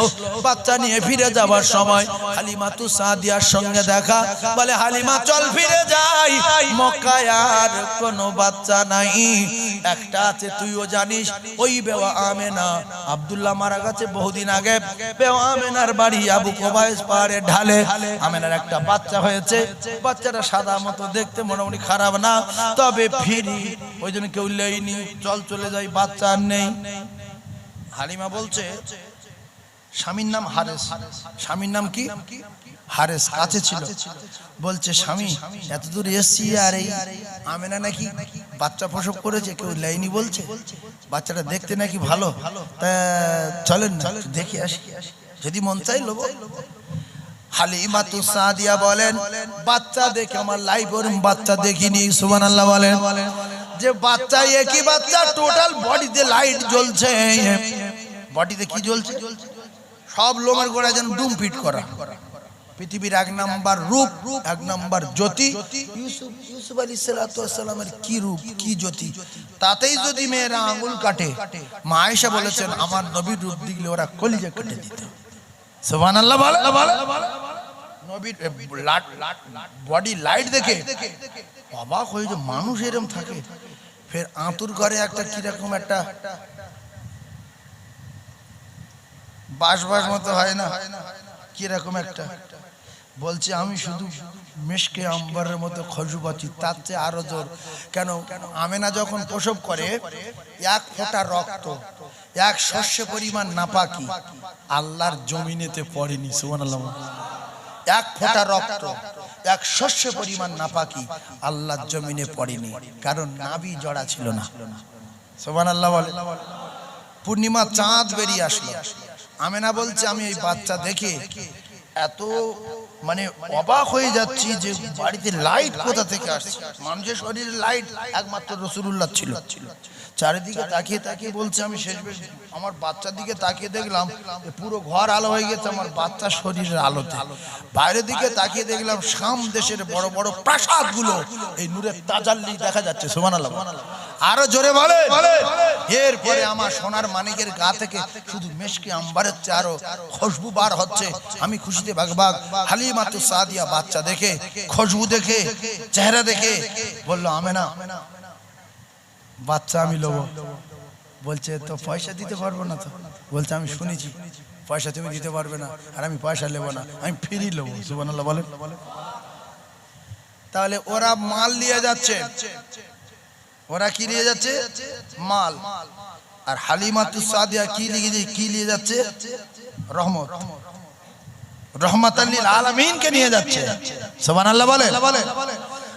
বাচ্চা নিয়ে ফিরে যাবার সময় হালিমাতু সাদিয়ার সঙ্গে দেখা, বলে হালিমা চল ফিরে যাই, মক্কায় আর কোনো বাচ্চা নাই, একটা আছে তুইও জানিস, ওই বেওয়া আমেনা। আব্দুল্লাহ মারা গেছে বহুদিন আগে, বেওয়া আমেনার বাড়ি আবু কুবাইস পাহাড়ের ঢালে। আমেনার একটা বাচ্চা হয়েছে, বাচ্চাটা সাদা মতো দেখতে, মোটামুটি খারাপ না, তবে ফিরি, ওই জন্য কেউ লেইনি, চল চলে যাই, বাচ্চা আর নেই। হালিমা বলছে, স্বামীর নাম হারেস, স্বামীর নাম কি? হারেস, কাছে ছিল। বলছে স্বামী এত দূর এসছি, আর এই আমেনা নাকি বাচ্চা প্রসব করেছে, কেউ লেইনি বলছে, বাচ্চাটা দেখতে নাকি ভালো, তা চলেন না দেখে আসি, যদি মন চাই লোবো। হালিমাতু সাদিয়া বলেন, বাচ্চা দেখে আমার লাইফ ওরম বাচ্চা দেখিনি, সুবহানাল্লাহ বলেন। যে বাচ্চা, একই বাচ্চা, টোটাল বডিতে লাইট জ্বলছে, বডিতে কি জ্বলছে, সব লোমের গোড়া যেন ডুম ফিট করা। পৃথিবীর 1 নাম্বার রূপ, 1 নাম্বার জ্যোতি ইউসুফ আলাইহিস সালামের কি রূপ, কি জ্যোতি, তাতেই যদি মেয়েরা আঙ্গুল কাটে, মা আয়েশা বলেছেন আমার নবীর রূপ দেখলে ওরা কলিজা কেটে দিত। সুবহানাল্লাহ বলে। নবীর বডি লাইট দেখে অবাক হয়ে যে মানুষ এরকম থাকে। ফের আঁতুর ঘরে একটা কিরকম একটা বাস মতো হয় না, কিরকম একটা, বলছে আমি শুধু মেশকে আম্বারের মতো খুশবু পাচ্ছি, তার চেয়ে আরো জোর। কেন? আমেনা যখন প্রসব করে 1 ফোঁটা রক্ত, 1 শস্য পরিমাণ নাপাকি আল্লাহর জমিনেতে পড়েনি, সুবহানাল্লাহ। 1 ফোঁটা রক্ত, 1 শস্য পরিমাণ নাপাকি আল্লাহর জমিনে পড়েনি, কারণ নাভি জড়া ছিল না, সুবহানাল্লাহ বলে। পূর্ণিমা চাঁদ বেরিয়ে আসলো, আমেনা বলছে আমি এই বাচ্চা দেখে এত মানে অবাক হয়ে যাচ্ছি যে বাড়িতে লাইট কোথা থেকে আসছে, মানুষের শরীরে লাইট একমাত্র রাসূলুল্লাহ ছিল। চারিদিকে তাকিয়ে তাকিয়ে বলছে আমি শেষ আমার বাচ্চার দিকে তাকিয়ে দেখলাম পুরো ঘর আলো হয়ে গেছে আমার বাচ্চার শরীরের আলোতে। বাইরের দিকে তাকিয়ে দেখলাম শাম দেশের বড় বড় প্রাসাদগুলো এই নূরের তাজাল্লি দেখা যাচ্ছে, সুবহানাল্লাহ। আরো জোরে বলে। এরপরে আমার সোনার মানিকের গা থেকে শুধু মেশকে আম্বারের চেয়ে আরো খুশবু বার হচ্ছে। আমি খুশিতে বাগবাগ। হালিমাতু সাদিয়া বাচ্চা দেখে, খুশবু দেখে, চেহারা দেখে বলল আমেনা বাচ্চা আমি লব। বলছে তো পয়সা দিতে পারবো না তো? বলছে আমি শুনেছি পয়সা তুমি দিতে পারবে না, আর আমি পয়সা নেব না, আমি ফ্রি লব, সুবহানাল্লাহ বলেন। তাহলে ওরা মাল নিয়ে যাচ্ছে, ওরা কি নিয়ে যাচ্ছে? মাল। আর হালিমাতু সাদিয়া কি নিয়ে যাচ্ছে? রহমত, রহমাতাল লিল আলামিন কে নিয়ে যাচ্ছে, সুবহানাল্লাহ বলেন।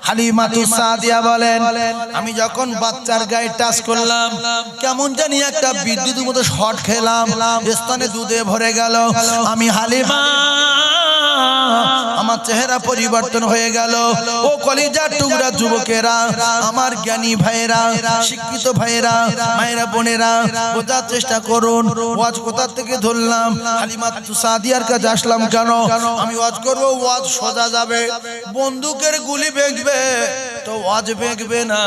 হালিমাতু সাদিয়া বলেন আমি যখন বাচ্চার গায়ে টাচ করলাম কেমন জানি একটা বিদ্যুতের মতো শট খেলাম, স্তনে দুধে ভরে গেল। আমি হালিমা, আমার চেহারা পরিবর্তন হয়ে গেল। ও কলিজার টুকরা যুবকেরা, আমার জ্ঞানী ভাইয়েরা, শিক্ষিত ভাইয়েরা, মায়েরা, বোনেরা, বোঝার চেষ্টা করুন। ওয়াজ কোথা থেকে ধরলাম? হালিমাতু সাদিয়ার কাছে আসলাম কেন? আমি ওয়াজ করবো, ওয়াজ সোজা যাবে, বন্দুকের গুলি বেঁকবে তো ওয়াজ বেঁকবে না।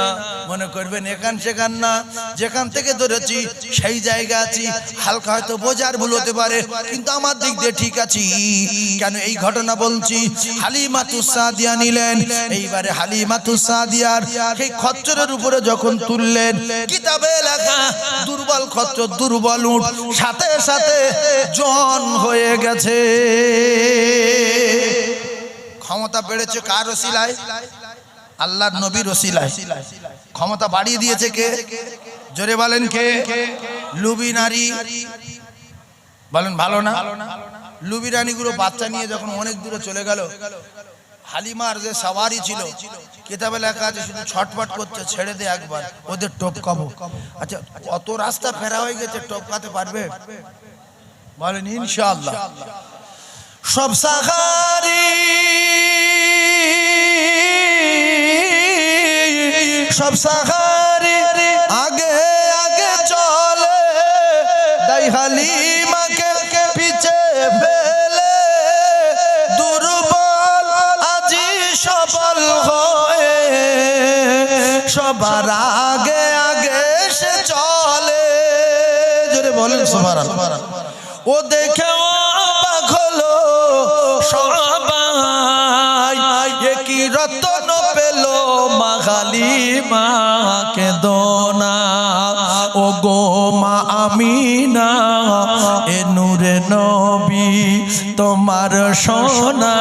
মনে করবেন এখান সেখান না, যেখান থেকে ধরেছি সেই জায়গা আছি। হালকা হয়তো বোঝার ভুল হতে পারে, কিন্তু আমার দিক দিয়ে ঠিক আছি। কেন এই ঘটনা বলছি? হালিমাতু সাদিয়া নিলেন, এইবারে হালিমাতু সাদিয়ার সেই খচ্চরের উপরে যখন তুললেন, কিতাবে লেখা দুর্বল খচ্চর, দুর্বল উট, সাথে সাথে জন হয়ে গেছে। ক্ষমতা বেড়েছে কার ওসিলায়? আল্লাহর নবীর ওসিলায়। ক্ষমতা বাড়িয়ে দিয়েছে কে? জোরে বলেন কে? লুবি নারী। বলেন ভালো না? লুবি রানীগুলো বাচ্চা নিয়ে যখন অনেক দূরে চলে গেল, হালিমার যে সওয়ারি ছিল কিতাবে লেখা আছে শুধু ছটফট করছে, ছেড়ে দে একবার, ওদের টপকাবো। আচ্ছা অত রাস্তা ফেরা হয়ে গেছে, টপকাতে পারবে? বলেন ইনশাআল্লাহ। সব সাহারি, সব সাহারি আগে আগে চলে, দাই হালিমাকে পিছে ফেলে, দুর্বল আজ বলেন সুবহানাল্লাহ। ও দেখে অবাক হলো সবাই, কি রতন পেল মা হালিমাকে দোনা। ও গো মা আমিনা এ নূরে নবী তোমার সোনা,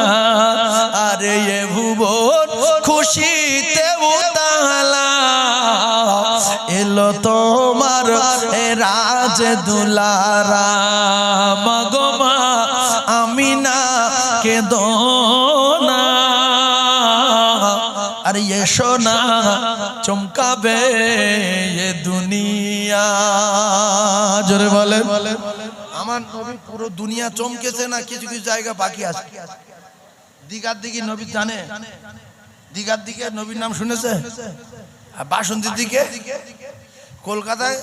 আরে এ ভুবন খুশিতে উতালা, এলো তোমার রাজ দুলারা। মাগো মা আমিনা কে দোনা, আরে এ সোনা চমকাবে এ দুনিয়া। জোরে বলে আমার নবী পুরো দুনিয়া চমকেছে না কিছু কিছু জায়গা বাকি আছে? দিঘার দিকে নবী জানে, দিঘার দিকে নবীর নাম শুনেছে? আর বাসন্তীর দিকে কলকাতায়,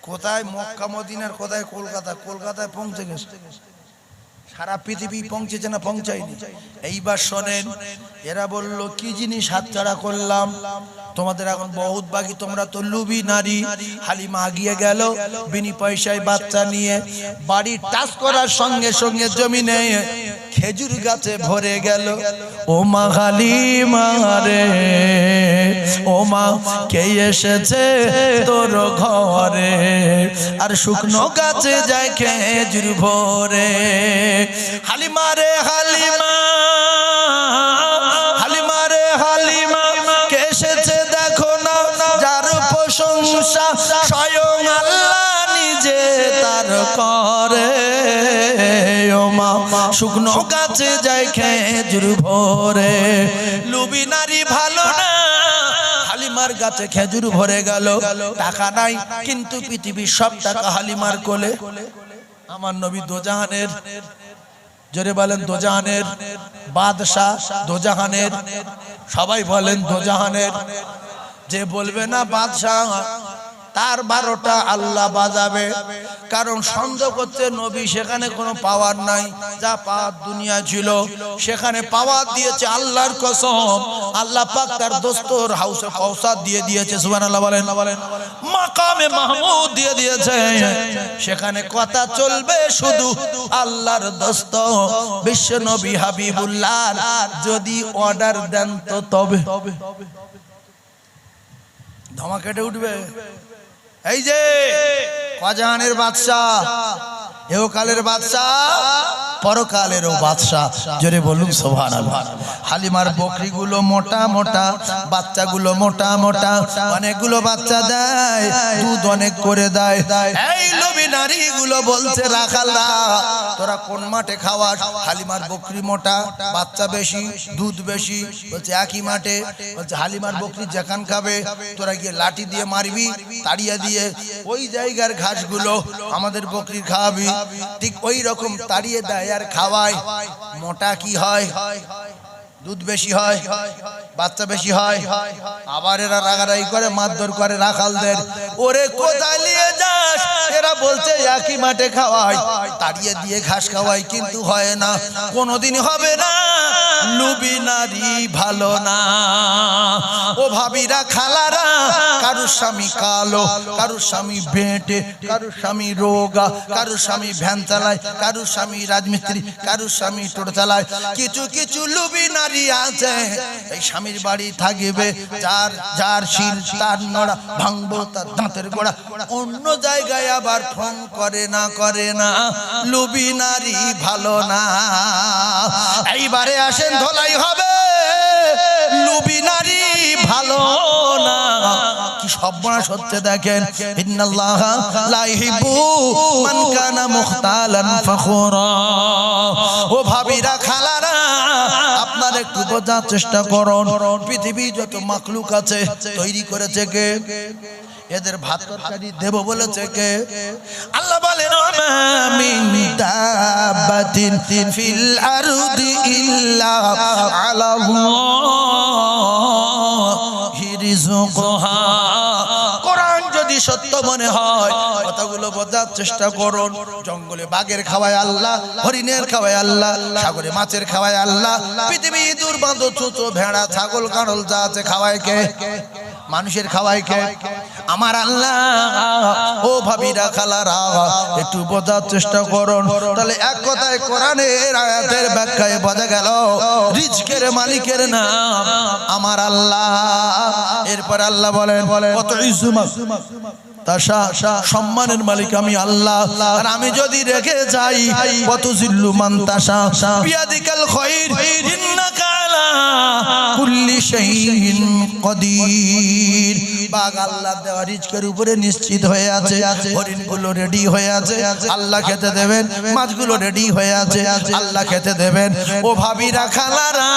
কোথায় মক্কা মদিনার, কোথায় কলকাতা, কলকাতায় পৌঁছে গেছে, সারা পৃথিবী পৌঁছেছে না পৌঁছায়নি। এইবার শোনেন, এরা বলল কি জিনিস হাতছাড়া করলাম, তোমাদের এখন বহুত বাকি, তোমরা তো লুবি নারী। হালিমা আগিয়ে গেল বিনি পয়সায় বাচ্চা নিয়ে, বাড়ি টাচ করার সঙ্গে সঙ্গে জমিনে খেজুর গাছে ভরে গেল। ও মা হালিমা রে, ও মা কে এসেছে তোর ঘরে, আর শুকনো গাছে যায় খেজুর ভরে। হালিমা রে হালিমা, হালিমা রে হালিমা কে এসেছে দেখো না, যার প্রশংসা স্বয়ং আল্লাহ নিজে তার করে। ও মা শুকনো গাছে যায় খেজুর ভরে, লুবি নারী ভালো না, হালিমার গাছে খেজুর ভরে গেল। টাকা নাই কিন্তু পৃথিবীর সব টাকা হালিমার কোলে। আমার নবী দোজাহানের, জোরে বলেন দোজাহানের বাদশা, দোজাহানের, সবাই বলেন দোজাহানের। যে বলবে না বাদশাহ তার 12টা আল্লাহ বাজাবে, কারণ সন্দেহ করছে নবী সেখানে কোনো পাওয়ার নাই, যা পাওয়ার দুনিয়া ছিল সেখানে পাওয়ার দিয়েছে আল্লাহর কসম। আল্লাহ পাক তার দোস্তর হাউসে কাউসার দিয়ে দিয়েছে, সুবহানাল্লাহ বলেন, মাকামে মাহমুদ দিয়ে দিয়েছে, সেখানে কথা চলবে শুধু আল্লাহর দোস্ত বিশ্ব নবী হাবিবুল্লাহ যদি অর্ডার দেন তো তবে ধামা কেটে উঠবে। এই যে কজাহানের বাদশা, এহকালের বাদশা, পরকালেরও বাদশা, জোরে বলুন সুবহানাল্লাহ। হালিমার বকরিগুলো মোটা মোটা, বাচ্চাগুলো মোটা মোটা, অনেকগুলো বাচ্চা দেয়, দুধ অনেক করে দেয়। এই লোভী নারীগুলো বলছে রাখালরা তোরা কোন মাঠে খাওয়াস? হালিমার বকরি মোটা, বাচ্চা বেশি, দুধ বেশি। বলছে একই মাঠে। বলছে হালিমার বকরি যেখান খাবে তোরা গিয়ে লাঠি দিয়ে মারবি, তাড়িয়ে দিয়ে ওই জায়গার ঘাসগুলো আমাদের বকরি খাওয়াবি। ঠিক ওই রকম তাড়িয়ে দেয় আর খাওয়ায়। মোটা কি হয়? দুধ বেশি হয়, বাচ্চা বেশি হয়। আবার এরা রাগারাগি করে, মারধর করে রাখালদের, ওরে কোথায় নিয়ে যাস? এরা বলছে একই মাঠে খাওয়াই, তাড়িয়ে দিয়ে ঘাস খাওয়াই, কিন্তু হয় না, কোনোদিন হবে না। লুবি নারী ভালো না। ও ভাবিরা খালারা, কারুর স্বামী কালো, কারুর স্বামী বেঁটে, কারুর স্বামী রোগা, কারুর স্বামী ভ্যান চালায়, কারুর স্বামী রাজমিস্ত্রি, কারুর স্বামী টোটো চালায়। কিছু কিছু লুবি নারী আছে এই স্বামীর বাড়ি থাকবে, যার যার শিল তার নড়া ভাঙবো, তার দাঁতের গোড়া। অন্য জায়গায় আবার ফোন করে না, করে না। লুবি নারী ভালো না। এইবারে আসেন ধোলাই হবে, লুবি নারী ভালো না। কি সর্বনাশ হচ্ছে দেখেন। ইন্নাল্লাহা লা ইহিব্বু মান কানা মুখতালান ফখুরা। ও ভাবিরা খালারা, আপনারা একটু বোঝার চেষ্টা করুন, পৃথিবী যত মাখলুক আছে তৈরি করেছে কে? এদের ভাত তরকারি দেব বলেছে কে? আল্লাহ বলেন মা মিন দাব্বাতিন ফিল আরদি ইল্লা আলাল্লাহি রিজকুহা। কোরআন যদি সত্য মনে হয় কথাগুলো বোঝার চেষ্টা করুন। জঙ্গলে বাঘের খাওয়ায় আল্লাহ, হরিণের খাওয়ায় আল্লাহ, সাগরে মাছের খাওয়ায় আল্লাহ, পৃথিবী ইঁদুর বাঁদর চুচো ভেড়া ছাগল কাঁড়ল যা আছে খাওয়ায় কে? মানুষের খাওয়াই খেয়ে আমার আল্লাহ ও ভাবিরা খালারা একটু বোঝার চেষ্টা করুন। তাহলে এক কথায় কোরআনের আয়াতের ব্যাখ্যায় বোঝা গেল রিজকের মালিকের নাম আমার আল্লাহ। এরপর আল্লাহ বলেন কত ইজ্জুমা তাশা, সম্মানের মালিক আমি আল্লাহ। আর আমি যদি রেখে যাই কত জিল্লু মান তাশা বিয়াদিকাল খায়র ইন্নাকা আলা কুল্লি শাইইন কাদির। বাগ আল্লাহ দেওয়া রিজকের উপরে নিশ্চিত হয়ে আছে। হরিণগুলো রেডি হয়ে আছে, আল্লাহ খেতে দেবেন। মাছগুলো রেডি হয়ে আছে, আল্লাহ খেতে দেবেন। ও ভাবিরা খালারা,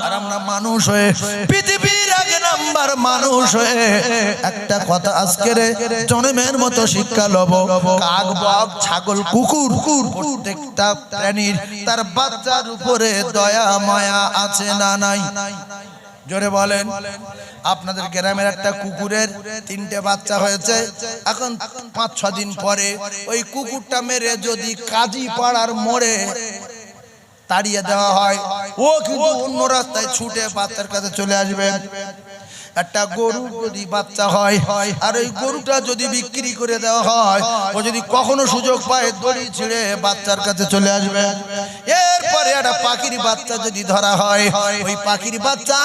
আর আমরা মানুষ হয়ে পৃথিবীর এক নাম্বার মানুষ হয়ে একটা কথা আজকের জন্মের মতো শিক্ষা লব। কাক, বক, ছাগল, কুকুর প্রত্যেকটা প্রাণীর তার বাচ্চার উপরে দয়া মায়া আছে না নাই? জোরে বলেন। আপনাদের গ্রামের একটা কুকুরের 3টে বাচ্চা হয়েছে। এখন 5-6 দিন পরে ওই কুকুরটা মেরে যদি কাজী পাড়ার মোড়ে তাড়িয়ে দেওয়া হয়, ও কিন্তু অন্য রাস্তায় ছুটে বাচ্চার কাছে চলে আসবে। একটা গরু যদি বাচ্চা হয় আর ওই গরুটা যদি বিক্রি করে দেওয়া হয়, ও যদি কখনো সুযোগ পায় দড়ি ছিঁড়ে বাচ্চার কাছে চলে আসবে। এরপরে একটা পাখির বাচ্চা যদি ধরা হয়, ওই পাখির বাচ্চা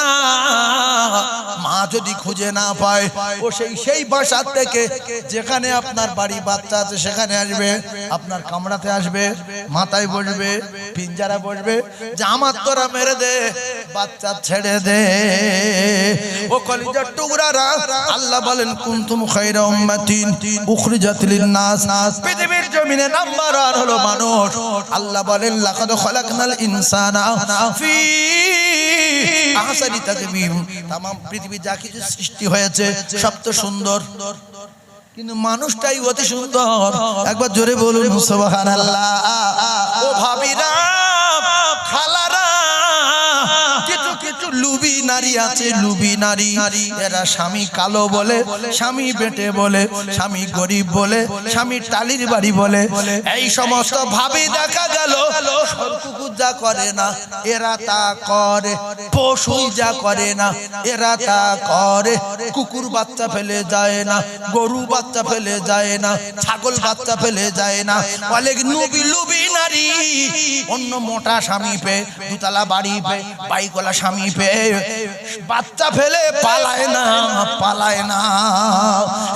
মা যদি খুঁজে না পায়, ও সেই বাসা থেকে যেখানে আপনার বাড়ি বাচ্চা আছে সেখানে আসবে, আপনার কামড়াতে আসবে, মাথায় বসবে, পিঞ্জারা বসবে, যে আমার তোরা মেরে দে, বাচ্চা ছেড়ে দে। ও কলিজার টুকরারা, আল্লাহ বলেন কুনতুম খায়রা উম্মাতিন উখরিজাত লিন-নাস, পৃথিবীর জমিনে নাম্বার 1 হলো মানুষ। আল্লাহ বলেন লাকাদ খালাকনাল ইনসানা ফি আহসানি তাকবীর। तमाम পৃথিবী যা কিছু সৃষ্টি হয়েছে সব তো সুন্দর, কিন্তু মানুষটাই অতি সুন্দর। একবার জোরে বলুন সুবহানাল্লাহ। ও ভাবিরা খালারা, কিছু লুবি নারী আছে, লুবি নারী। এরা স্বামী কালো বলে, স্বামী বেটে বলে, স্বামী গরিব বলে, স্বামী টালির বাড়ি বলে। এই সমস্ত ভাবি দেখা গেল কুকুর যা করে না এরা তা করে, পশু যা করে না এরা তা করে। কুকুর বাচ্চা ফেলে যায় না, গরু বাচ্চা ফেলে যায় না, ছাগল বাচ্চা ফেলে যায় না। অনেক লুবি নারী অন্য মোটা স্বামী পেয়ে, দুতলা বাড়ি পেয়ে, বাইকওয়ালা স্বামী পেয়ে বাচ্চা ফেলে পালায় না।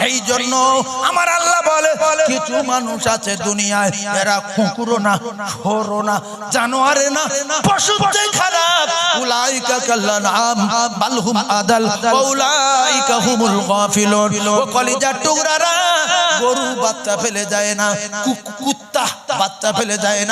এই জন্য আমার আল্লাহ বলে কিছু মানুষ আছে দুনিয়ায়, এরা কুকুরও না, ছোড়ো না, জানোয়ারে না, পশুতে খারাপ। উলাইকা কাল্লানাম বাল হুম আদাল উলাইকা হুমুল গাফিলুন। ও কলিজার টুকরারা, গরু বাচ্চা ফেলে যায় না, কুত্তা বাচ্চা ফেলে যায় না।